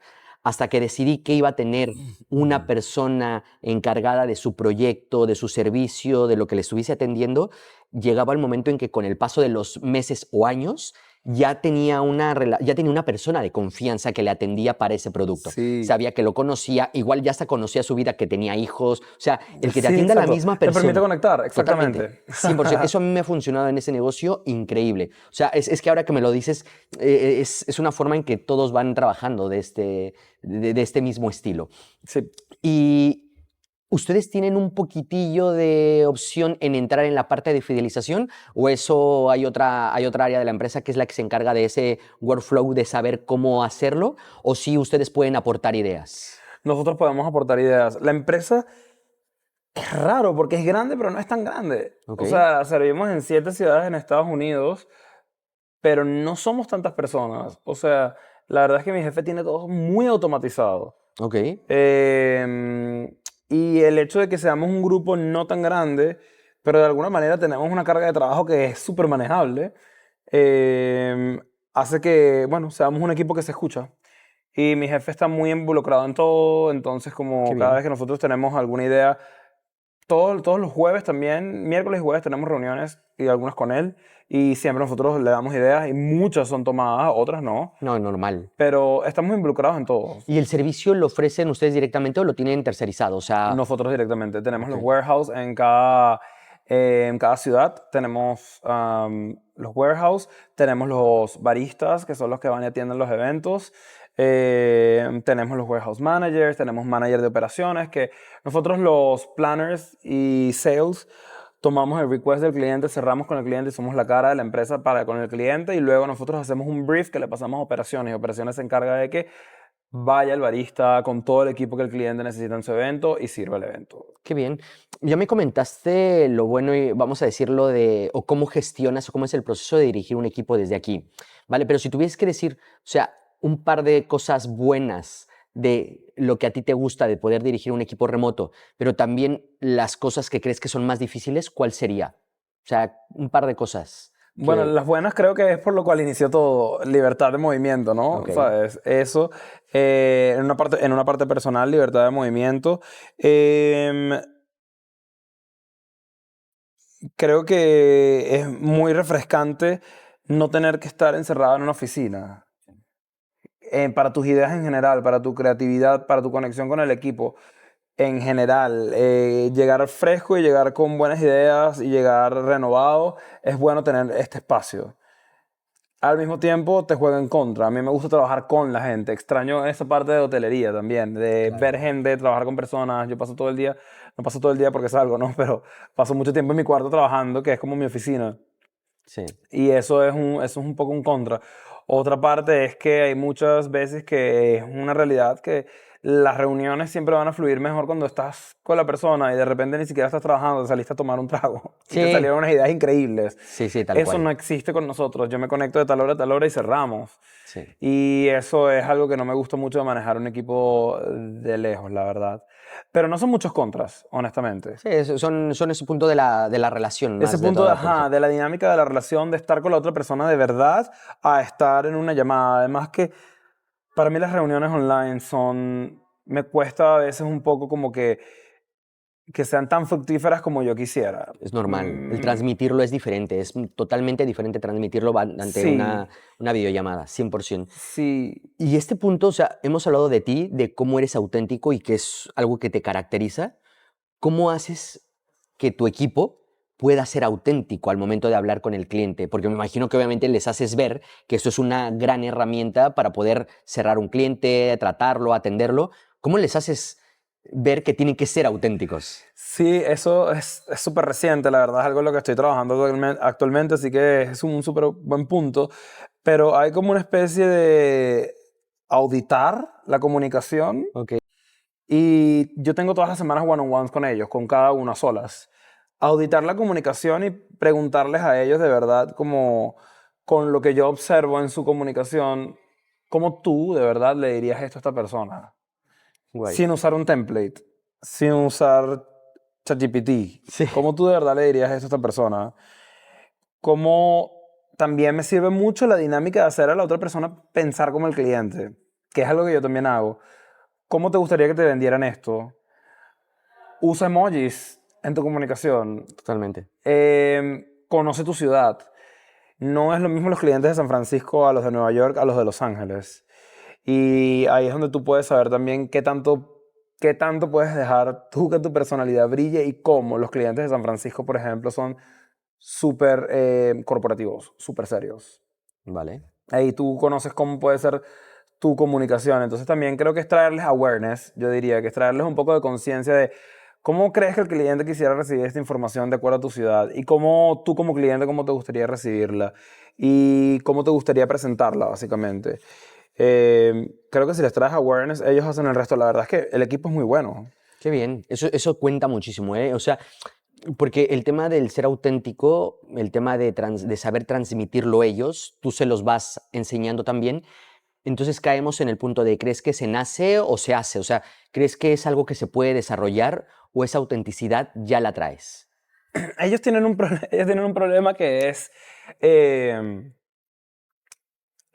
Hasta que decidí que iba a tener una persona encargada de su proyecto, de su servicio, de lo que le estuviese atendiendo, llegaba el momento en que con el paso de los meses o años ya tenía una persona de confianza que le atendía para ese producto. Sí. Sabía que lo conocía, igual ya hasta conocía su vida, que tenía hijos. O sea, el que te Sí, atienda la exacto. misma Te persona. permite conectar, exactamente. Totalmente, 100%. Eso a mí me ha funcionado en ese negocio increíble. O sea, es que ahora que me lo dices, es una forma en que todos van trabajando de este mismo estilo. Sí. Y ¿ustedes tienen un poquitillo de opción en entrar en la parte de fidelización o eso hay otra área de la empresa que es la que se encarga de ese workflow de saber cómo hacerlo? ¿O si ustedes pueden aportar ideas? Nosotros podemos aportar ideas. La empresa es raro porque es grande, pero no es tan grande. Ok, O sea, servimos en 7 ciudades en Estados Unidos, pero no somos tantas personas. O sea, la verdad es que mi jefe tiene todo muy automatizado. ok, Y el hecho de que seamos un grupo no tan grande, pero de alguna manera tenemos una carga de trabajo que es súper manejable, hace que, bueno, seamos un equipo que se escucha. Y mi jefe está muy involucrado en todo, entonces qué como cada bien. vez que nosotros tenemos alguna idea, todos los jueves también, miércoles y jueves tenemos reuniones y algunas con él, y siempre nosotros le damos ideas y muchas son tomadas, otras no, No, normal. pero estamos involucrados en todo. ¿Y el servicio lo ofrecen ustedes directamente o lo tienen tercerizado? O sea, Nosotros directamente tenemos ok, los warehouse en cada ciudad. Tenemos los warehouse, tenemos los baristas, que son los que van y atienden los eventos. Tenemos los warehouse managers, tenemos manager de operaciones, que nosotros los planners y sales tomamos el request del cliente, cerramos con el cliente y somos la cara de la empresa para con el cliente y luego nosotros hacemos un brief que le pasamos a operaciones y operaciones se encarga de que vaya el barista con todo el equipo que el cliente necesita en su evento y sirva el evento. qué bien. Ya me comentaste lo bueno y vamos a decirlo de, o cómo gestionas o cómo es el proceso de dirigir un equipo desde aquí, ¿vale? Pero si tuvieses que decir, o sea, un par de cosas buenas de lo que a ti te gusta de poder dirigir un equipo remoto, pero también las cosas que crees que son más difíciles, ¿cuál sería? O sea, un par de cosas Bueno, que, las buenas creo que es por lo cual inició todo, libertad de movimiento, ¿no? ok, ¿Sabes? Eso, en una parte personal, libertad de movimiento. Em, Creo que es muy refrescante no tener que estar encerrado en una oficina. Para tus ideas en general, para tu creatividad, para tu conexión con el equipo en general, llegar fresco y llegar con buenas ideas y llegar renovado, es bueno tener este espacio. Al mismo tiempo te juega en contra. A mí me gusta trabajar con la gente. Extraño esa parte de hotelería también, de claro. ver gente, trabajar con personas. Yo paso todo el día, no paso todo el día porque salgo, ¿no? Pero paso mucho tiempo en mi cuarto trabajando, que es como mi oficina. Sí, Y eso es un poco un contra. Otra parte es que hay muchas veces que es una realidad que las reuniones siempre van a fluir mejor cuando estás con la persona y de repente ni siquiera estás trabajando, te saliste a tomar un trago y te sí, salieron unas ideas increíbles. sí, tal Eso cual. no existe con nosotros. Yo me conecto de tal hora a tal hora y cerramos. Sí. Y eso es algo que no me gusta mucho de manejar un equipo de lejos, la verdad. Pero no son muchos contras, honestamente. Sí, son ese punto de la relación Ese más de punto de, todo, por ajá, ejemplo. de la dinámica de la relación, de estar con la otra persona de verdad, a estar en una llamada. Además que para mí las reuniones online son, me cuesta a veces un poco como que sean tan fructíferas como yo quisiera. Es normal. El Mm, transmitirlo es diferente. Es totalmente diferente transmitirlo ante sí, una videollamada, 100%. sí. Y este punto, o sea, hemos hablado de ti, de cómo eres auténtico y que es algo que te caracteriza. ¿Cómo haces que tu equipo pueda ser auténtico al momento de hablar con el cliente? Porque me imagino que obviamente les haces ver que esto es una gran herramienta para poder cerrar un cliente, tratarlo, atenderlo. ¿Cómo les haces ver que tienen que ser auténticos? Sí, eso es súper reciente, la verdad es algo en lo que estoy trabajando actualmente, así que es un súper buen punto. Pero hay como una especie de auditar la comunicación Ok. y yo tengo todas las semanas one-on-ones con ellos, con cada uno a solas. Auditar la comunicación y preguntarles a ellos de verdad como con lo que yo observo en su comunicación, ¿cómo tú de verdad le dirías esto a esta persona? Guay. Sin usar un template, sin usar ChatGPT. Sí. ¿Cómo tú de verdad le dirías esto a esta persona? ¿Cómo también me sirve mucho la dinámica de hacer a la otra persona pensar como el cliente? Que es algo que yo también hago. ¿Cómo te gustaría que te vendieran esto? Usa emojis en tu comunicación. Totalmente. Conoce tu ciudad. no es lo mismo los clientes de San Francisco a los de Nueva York a los de Los Ángeles. Y ahí es donde tú puedes saber también qué tanto puedes dejar tú que tu personalidad brille y cómo los clientes de San Francisco, por ejemplo, son súper corporativos, súper serios. Vale. Ahí tú conoces cómo puede ser tu comunicación. Entonces también creo que es traerles awareness, yo diría, que es traerles un poco de conciencia de cómo crees que el cliente quisiera recibir esta información de acuerdo a tu ciudad y cómo tú como cliente, cómo te gustaría recibirla y cómo te gustaría presentarla, básicamente. Creo que si les traes awareness, ellos hacen el resto. La verdad es que el equipo es muy bueno. Qué bien, eso cuenta muchísimo, ¿eh? O sea, porque el tema del ser auténtico, el tema de saber transmitirlo ellos, tú se los vas enseñando también. Entonces caemos en el punto de, ¿crees que se nace o se hace? O sea, ¿crees que es algo que se puede desarrollar o esa autenticidad ya la traes? Ellos tienen un problema que es eh,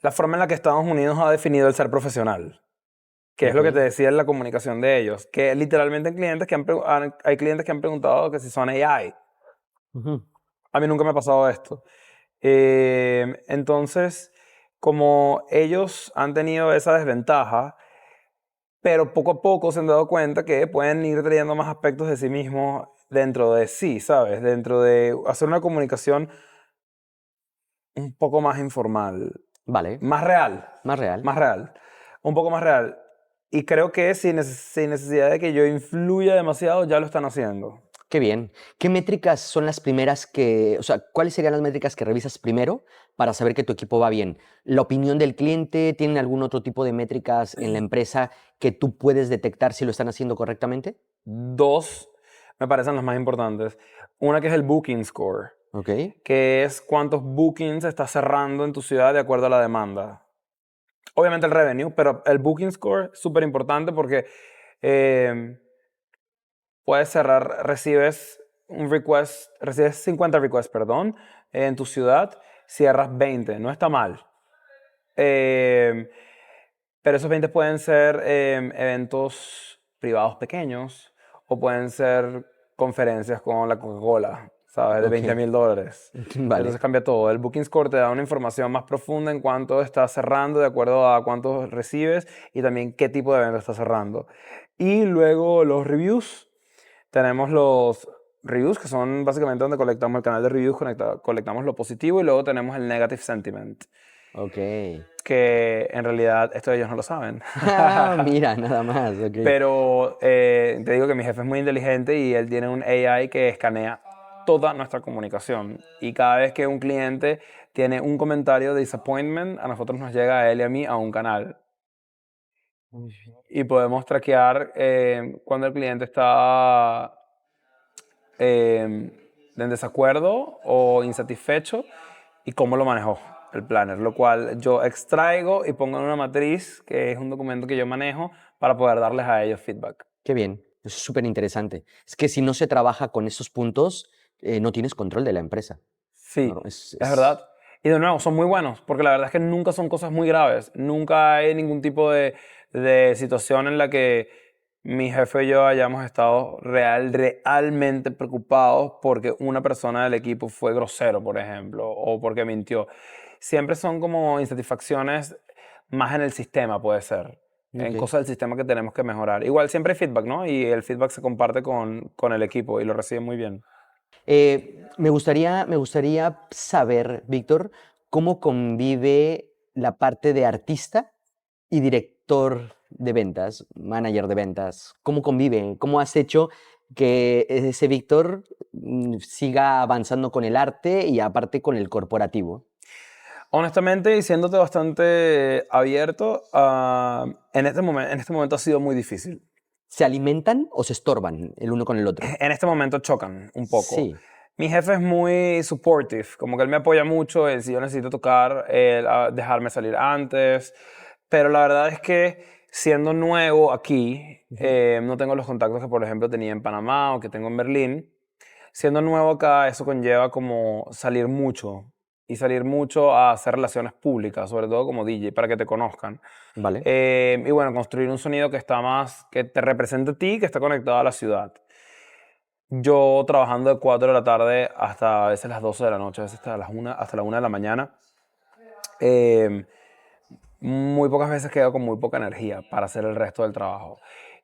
la forma en la que Estados Unidos ha definido el ser profesional. Que es lo que te Ok. decía en la comunicación de ellos, que literalmente hay clientes que han preguntado que si son AI. Ujú. A mí nunca me ha pasado esto. Entonces, como ellos han tenido esa desventaja, pero poco a poco se han dado cuenta que pueden ir trayendo más aspectos de sí mismos dentro de sí, ¿sabes? Dentro de hacer una comunicación un poco más informal, Vale, más real, más real. más real, un poco más real. Y creo que sin necesidad de que yo influya demasiado, ya lo están haciendo. Qué bien. ¿Qué métricas son las primeras o sea, cuáles serían las métricas que revisas primero para saber que tu equipo va bien? ¿La opinión del cliente? ¿Tienen algún otro tipo de métricas en la empresa que tú puedes detectar si lo están haciendo correctamente? Dos me parecen las más importantes. Una que es el Booking Score, Ok. que es cuántos bookings estás cerrando en tu ciudad de acuerdo a la demanda. Obviamente el revenue, pero el Booking Score es súper importante porque eh, puedes cerrar, recibes 50 requests, perdón, en tu ciudad, cierras 20, no está mal. Eh, pero esos 20 pueden ser eventos privados pequeños o pueden ser conferencias con la Coca-Cola, ¿sabes? De Ok. $20,000. Vale. Entonces cambia todo. El Booking Score te da una información más profunda en cuánto estás cerrando de acuerdo a cuántos recibes y también qué tipo de evento estás cerrando. Y luego los reviews. Tenemos los reviews, que son básicamente donde colectamos el canal de reviews, colectamos lo positivo y luego tenemos el negative sentiment, Ok. que en realidad esto ellos no lo saben. Ah, mira, nada más. Ok. Pero te digo que mi jefe es muy inteligente y él tiene un AI que escanea toda nuestra comunicación. Y cada vez que un cliente tiene un comentario de disappointment, a nosotros nos llega a él y a mí a un canal. Muy bien. Y podemos traquear cuando el cliente está en desacuerdo o insatisfecho y cómo lo manejó el planner, lo cual yo extraigo y pongo en una matriz, que es un documento que yo manejo, para poder darles a ellos feedback. Qué bien. Eso es súper interesante. Es que si no se trabaja con esos puntos, no tienes control de la empresa. Sí, No, es verdad. es... Y de nuevo, son muy buenos, porque la verdad es que nunca son cosas muy graves. Nunca hay ningún tipo de situación en la que mi jefe y yo hayamos estado realmente preocupados porque una persona del equipo fue grosero, por ejemplo, o porque mintió. Siempre son como insatisfacciones más en el sistema, puede ser, en Ok. cosas del sistema que tenemos que mejorar. Igual siempre hay feedback, ¿no? Y el feedback se comparte con el equipo y lo reciben muy bien. Me gustaría saber, Víctor, cómo convive la parte de artista y director de ventas, manager de ventas. ¿Cómo convive? ¿Cómo has hecho que ese Víctor siga avanzando con el arte y aparte con el corporativo? Honestamente, y siéndote bastante abierto, en este momento ha sido muy difícil. ¿Se alimentan o se estorban el uno con el otro? En este momento chocan un poco. Sí. Mi jefe es muy supportive, como que él me apoya mucho en si yo necesito tocar, dejarme salir antes, pero la verdad es que siendo nuevo aquí, Ujú. no tengo los contactos que por ejemplo tenía en Panamá o que tengo en Berlín. Siendo nuevo acá, eso conlleva como salir mucho y salir mucho a hacer relaciones públicas, sobre todo como DJ, para que te conozcan. Vale. Y bueno, construir un sonido que está más, que te represente a ti, que está conectado a la ciudad. Yo trabajando de 4 de la tarde hasta a veces las 12 de la noche, a veces hasta la 1 de la mañana. Eh, Muy pocas veces quedo con muy poca energía para hacer el resto del trabajo.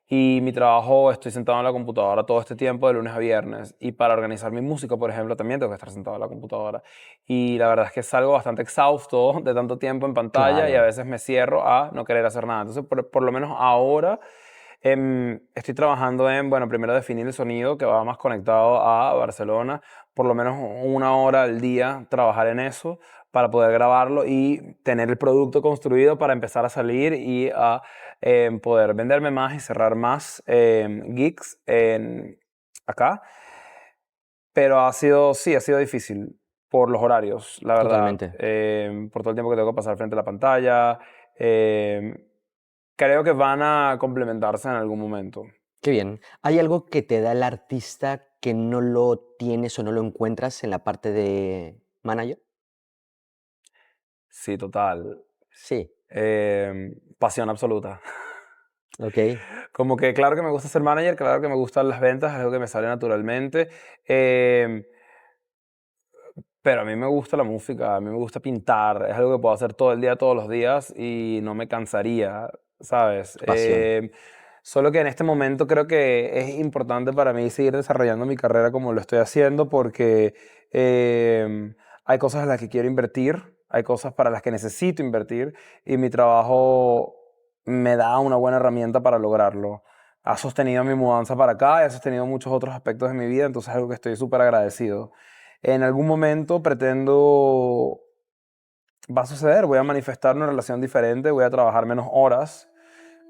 Y mi trabajo, estoy sentado en la computadora todo este tiempo, de lunes a viernes. Y para organizar mi música, por ejemplo, también tengo que estar sentado en la computadora. Y la verdad es que salgo bastante exhausto de tanto tiempo en pantalla y a Claro. veces me cierro a no querer hacer nada. Entonces, por lo menos ahora estoy trabajando en, bueno, primero definir el sonido que va más conectado a Barcelona, por lo menos 1 hora al día trabajar en eso para poder grabarlo y tener el producto construido para empezar a salir y a poder venderme más y cerrar más gigs acá. Pero sí, ha sido difícil por los horarios, la verdad, Totalmente. por todo el tiempo que tengo que pasar frente a la pantalla. em, Creo que van a complementarse en algún momento. Qué bien. ¿Hay algo que te da el artista que no lo tienes o no lo encuentras en la parte de manager? Sí, total. Sí, Pasión absoluta. ok, Como que claro que me gusta ser manager, claro que me gustan las ventas, es algo que me sale naturalmente. em, pero a mí me gusta la música, a mí me gusta pintar, es algo que puedo hacer todo el día, todos los días y no me cansaría, ¿sabes? pasión. Solo que en este momento creo que es importante para mí seguir desarrollando mi carrera como lo estoy haciendo porque hay cosas en las que quiero invertir, hay cosas para las que necesito invertir y mi trabajo me da una buena herramienta para lograrlo. Ha sostenido mi mudanza para acá y ha sostenido muchos otros aspectos de mi vida, entonces es algo que estoy súper agradecido. En algún momento pretendo, va a suceder, voy a manifestar una relación diferente, voy a trabajar menos horas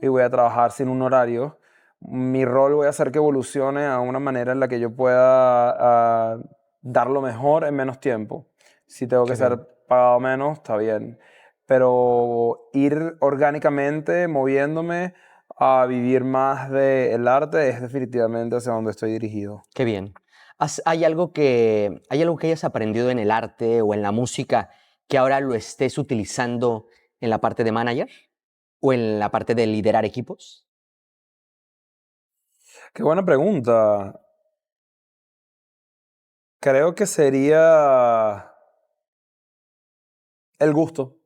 y voy a trabajar sin un horario. Mi rol voy a hacer que evolucione a una manera en la que yo pueda dar lo mejor en menos tiempo. Si tengo que Qué ser bien. pagado menos, está bien. Pero ir orgánicamente, moviéndome a vivir más del arte es definitivamente hacia donde estoy dirigido. Qué bien. ¿Hay algo que hayas aprendido en el arte o en la música que ahora lo estés utilizando en la parte de manager o en la parte de liderar equipos? Qué buena pregunta. Creo que sería el gusto.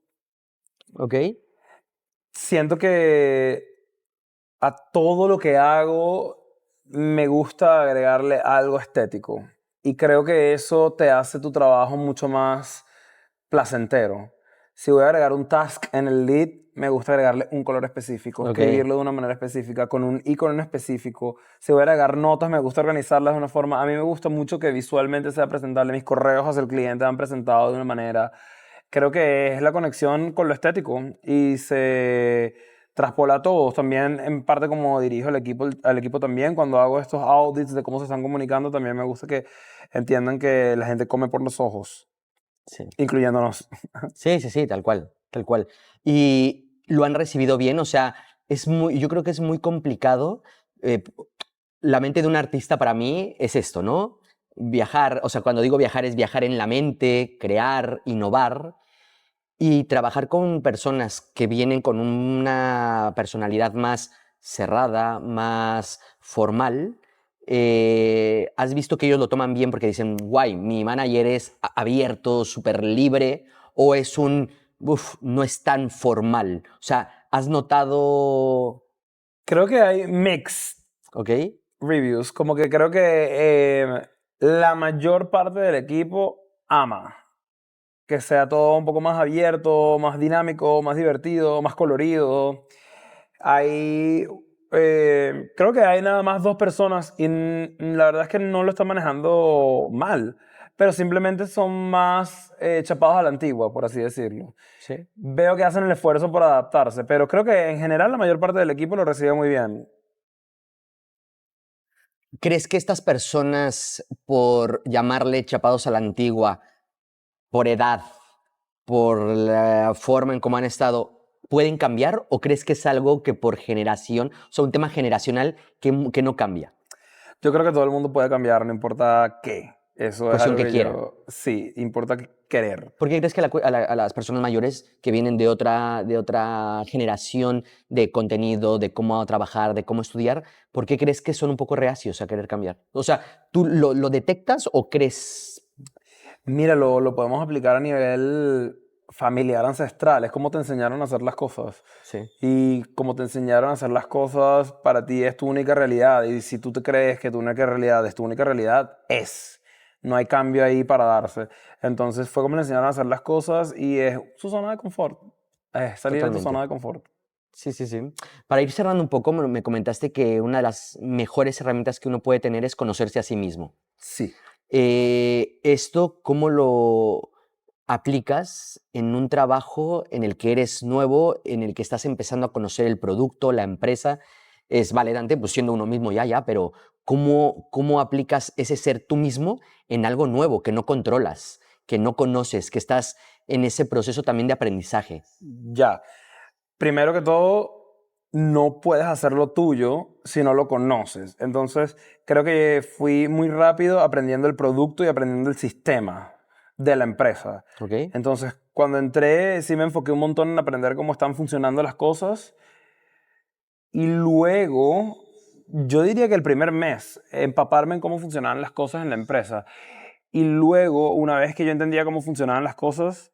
Ok, Siento que a todo lo que hago me gusta agregarle algo estético. Y creo que eso te hace tu trabajo mucho más placentero. Si voy a agregar un task en el lead, me gusta agregarle un color específico, ok, escribirlo de una manera específica, con un icono en específico. Si voy a agregar notas, me gusta organizarlas de una forma. A mí me gusta mucho que visualmente sea presentable. Mis correos hacia el cliente han presentado de una manera. Creo que es la conexión con lo estético y se traspola a todos. También, en parte, como dirijo al equipo también, cuando hago estos audits de cómo se están comunicando, también me gusta que entiendan que la gente come por los ojos, sí. incluyéndonos. Sí, sí, sí, tal cual, tal cual. ¿Y lo han recibido bien? O sea, yo creo que es muy complicado. eh, la mente de un artista para mí es esto, ¿no? Viajar, o sea, cuando digo viajar es viajar en la mente, crear, innovar y trabajar con personas que vienen con una personalidad más cerrada, más formal. ¿Has visto que ellos lo toman bien porque dicen, guay, mi manager es abierto, súper libre, o es no es tan formal? O sea, ¿has notado? Creo que hay mixed ¿Ok? reviews, como que creo que la mayor parte del equipo ama que sea todo un poco más abierto, más dinámico, más divertido, más colorido. Hay, creo que hay nada más 2 personas y la verdad es que no lo están manejando mal, pero simplemente son más chapados a la antigua, por así decirlo. Sí. Veo que hacen el esfuerzo por adaptarse, pero creo que en general la mayor parte del equipo lo recibe muy bien. ¿Crees que estas personas, por llamarle chapados a la antigua, por edad, por la forma en cómo han estado, pueden cambiar? ¿O crees que es algo que por generación, o sea, un tema generacional que no cambia? Yo creo que todo el mundo puede cambiar, no importa qué. Eso es Cuestión algo que que quiera. sí, importa querer. ¿Por qué crees que a las personas mayores que vienen de otra generación de contenido, de cómo trabajar, de cómo estudiar, por qué crees que son un poco reacios a querer cambiar? O sea, ¿tú lo detectas o crees? Mira, lo podemos aplicar a nivel familiar ancestral. Es como te enseñaron a hacer las cosas. Sí, Y como te enseñaron a hacer las cosas, para ti es tu única realidad. Y si tú te crees que tu única realidad es tu única realidad, es. No hay cambio ahí para darse. Entonces fue como le enseñaron a hacer las cosas y es su zona de confort. Es salir de tu zona totalmente. de confort. Sí, sí, sí. Para ir cerrando un poco, me comentaste que una de las mejores herramientas que uno puede tener es conocerse a sí mismo. Sí. ¿Esto cómo lo aplicas en un trabajo en el que eres nuevo, en el que estás empezando a conocer el producto, la empresa? Es validante, pues siendo uno mismo ya, pero ¿cómo aplicas ese ser tú mismo en algo nuevo que no controlas, que no conoces, que estás en ese proceso también de aprendizaje? Ya. Primero que todo, no puedes hacer lo tuyo si no lo conoces. Entonces, creo que fui muy rápido aprendiendo el producto y aprendiendo el sistema de la empresa. ¿Ok? Entonces, cuando entré, sí me enfoqué un montón en aprender cómo están funcionando las cosas. Y luego, yo diría que el primer mes, empaparme en cómo funcionaban las cosas en la empresa. Y luego, una vez que yo entendía cómo funcionaban las cosas,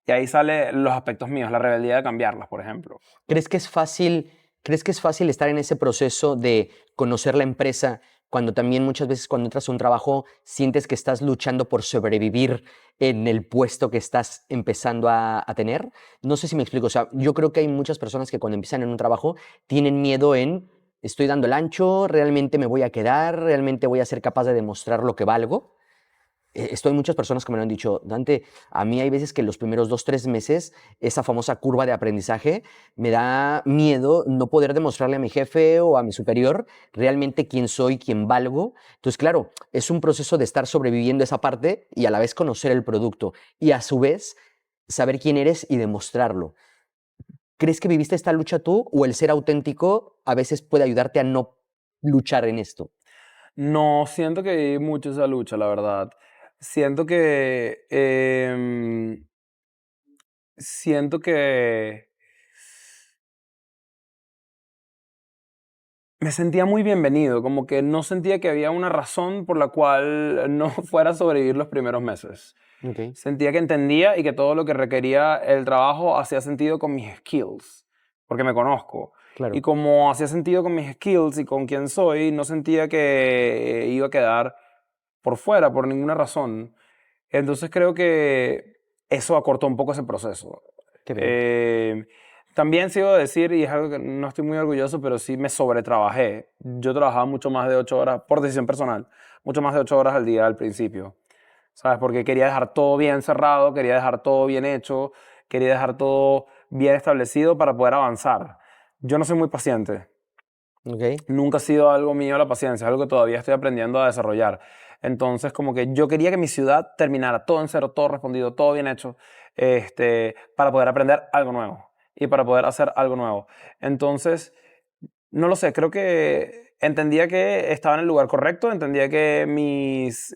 y ahí salen los aspectos míos, la rebeldía de cambiarlas, por ejemplo. ¿Crees que es fácil estar en ese proceso de conocer la empresa cuando también muchas veces cuando entras a un trabajo sientes que estás luchando por sobrevivir en el puesto que estás empezando a tener? No sé si me explico. O sea, yo creo que hay muchas personas que cuando empiezan en un trabajo tienen miedo en, estoy dando el ancho, realmente me voy a quedar, realmente voy a ser capaz de demostrar lo que valgo. Esto hay muchas personas que me lo han dicho, Dante, a mí hay veces que los primeros 2, 3 meses, esa famosa curva de aprendizaje, me da miedo no poder demostrarle a mi jefe o a mi superior realmente quién soy, quién valgo. Entonces, claro, es un proceso de estar sobreviviendo esa parte y a la vez conocer el producto y a su vez saber quién eres y demostrarlo. ¿Crees que viviste esta lucha tú o el ser auténtico a veces puede ayudarte a no luchar en esto? No siento que hay mucho esa lucha, la verdad. Siento que, siento que me sentía muy bienvenido, como que no sentía que había una razón por la cual no fuera a sobrevivir los primeros meses. Ok, Sentía que entendía y que todo lo que requería el trabajo hacía sentido con mis skills, porque me conozco. Y claro. como hacía sentido con mis skills y con quién soy, no sentía que iba a quedar por fuera por ninguna razón. Entonces creo que eso acortó un poco ese proceso. Qué bien. Eh, También sigo a decir, y es algo que no estoy muy orgulloso, pero sí me sobretrabajé. Yo trabajaba mucho más de 8 horas, por decisión personal, mucho más de 8 horas al día al principio. ¿Sabes? Porque quería dejar todo bien cerrado, quería dejar todo bien hecho, quería dejar todo bien establecido para poder avanzar. Yo no soy muy paciente. Ok, Nunca ha sido algo mío la paciencia, es algo que todavía estoy aprendiendo a desarrollar. Entonces, como que yo quería que mi ciudad terminara todo en cero, todo respondido, todo bien hecho, para poder aprender algo nuevo y para poder hacer algo nuevo. Entonces, no lo sé, creo que entendía que estaba en el lugar correcto, entendía que mis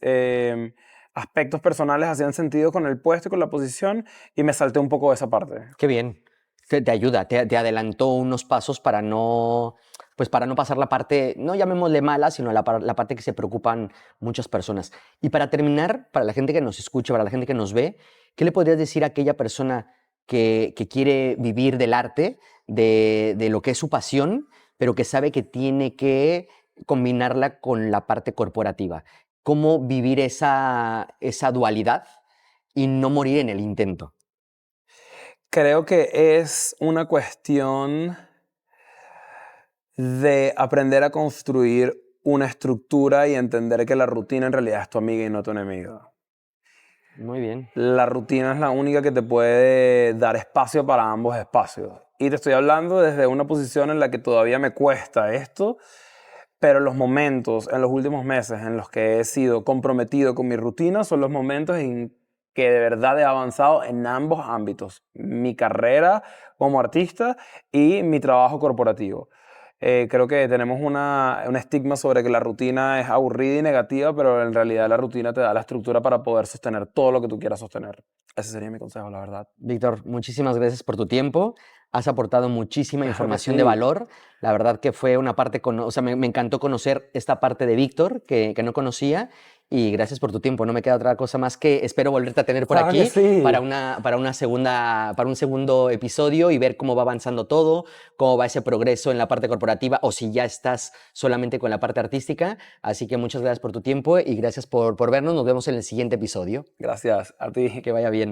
aspectos personales hacían sentido con el puesto y con la posición y me salté un poco de esa parte. qué bien. Te ayuda, te adelantó unos pasos para no, pues para no pasar la parte, no llamémosle mala, sino la parte que se preocupan muchas personas. Y para terminar, para la gente que nos escucha, para la gente que nos ve, ¿qué le podrías decir a aquella persona que quiere vivir del arte, de lo que es su pasión, pero que sabe que tiene que combinarla con la parte corporativa? ¿Cómo vivir esa dualidad y no morir en el intento? Creo que es una cuestión de aprender a construir una estructura y entender que la rutina en realidad es tu amiga y no tu enemiga. Muy bien. La rutina es la única que te puede dar espacio para ambos espacios. Y te estoy hablando desde una posición en la que todavía me cuesta esto, pero los momentos en los últimos meses en los que he sido comprometido con mi rutina son los momentos en que de verdad he avanzado en ambos ámbitos, mi carrera como artista y mi trabajo corporativo. Creo que tenemos un estigma sobre que la rutina es aburrida y negativa, pero en realidad la rutina te da la estructura para poder sostener todo lo que tú quieras sostener. Ese sería mi consejo, la verdad. Víctor, muchísimas gracias por tu tiempo. Has aportado muchísima Claro que información sí. de valor. La verdad que fue una parte, o sea, me encantó conocer esta parte de Víctor que no conocía y gracias por tu tiempo. No me queda otra cosa más que espero volverte a tener por Claro que aquí sí. para un segundo episodio y ver cómo va avanzando todo, cómo va ese progreso en la parte corporativa o si ya estás solamente con la parte artística. Así que muchas gracias por tu tiempo y gracias por vernos. Nos vemos en el siguiente episodio. Gracias a ti. Que vaya bien.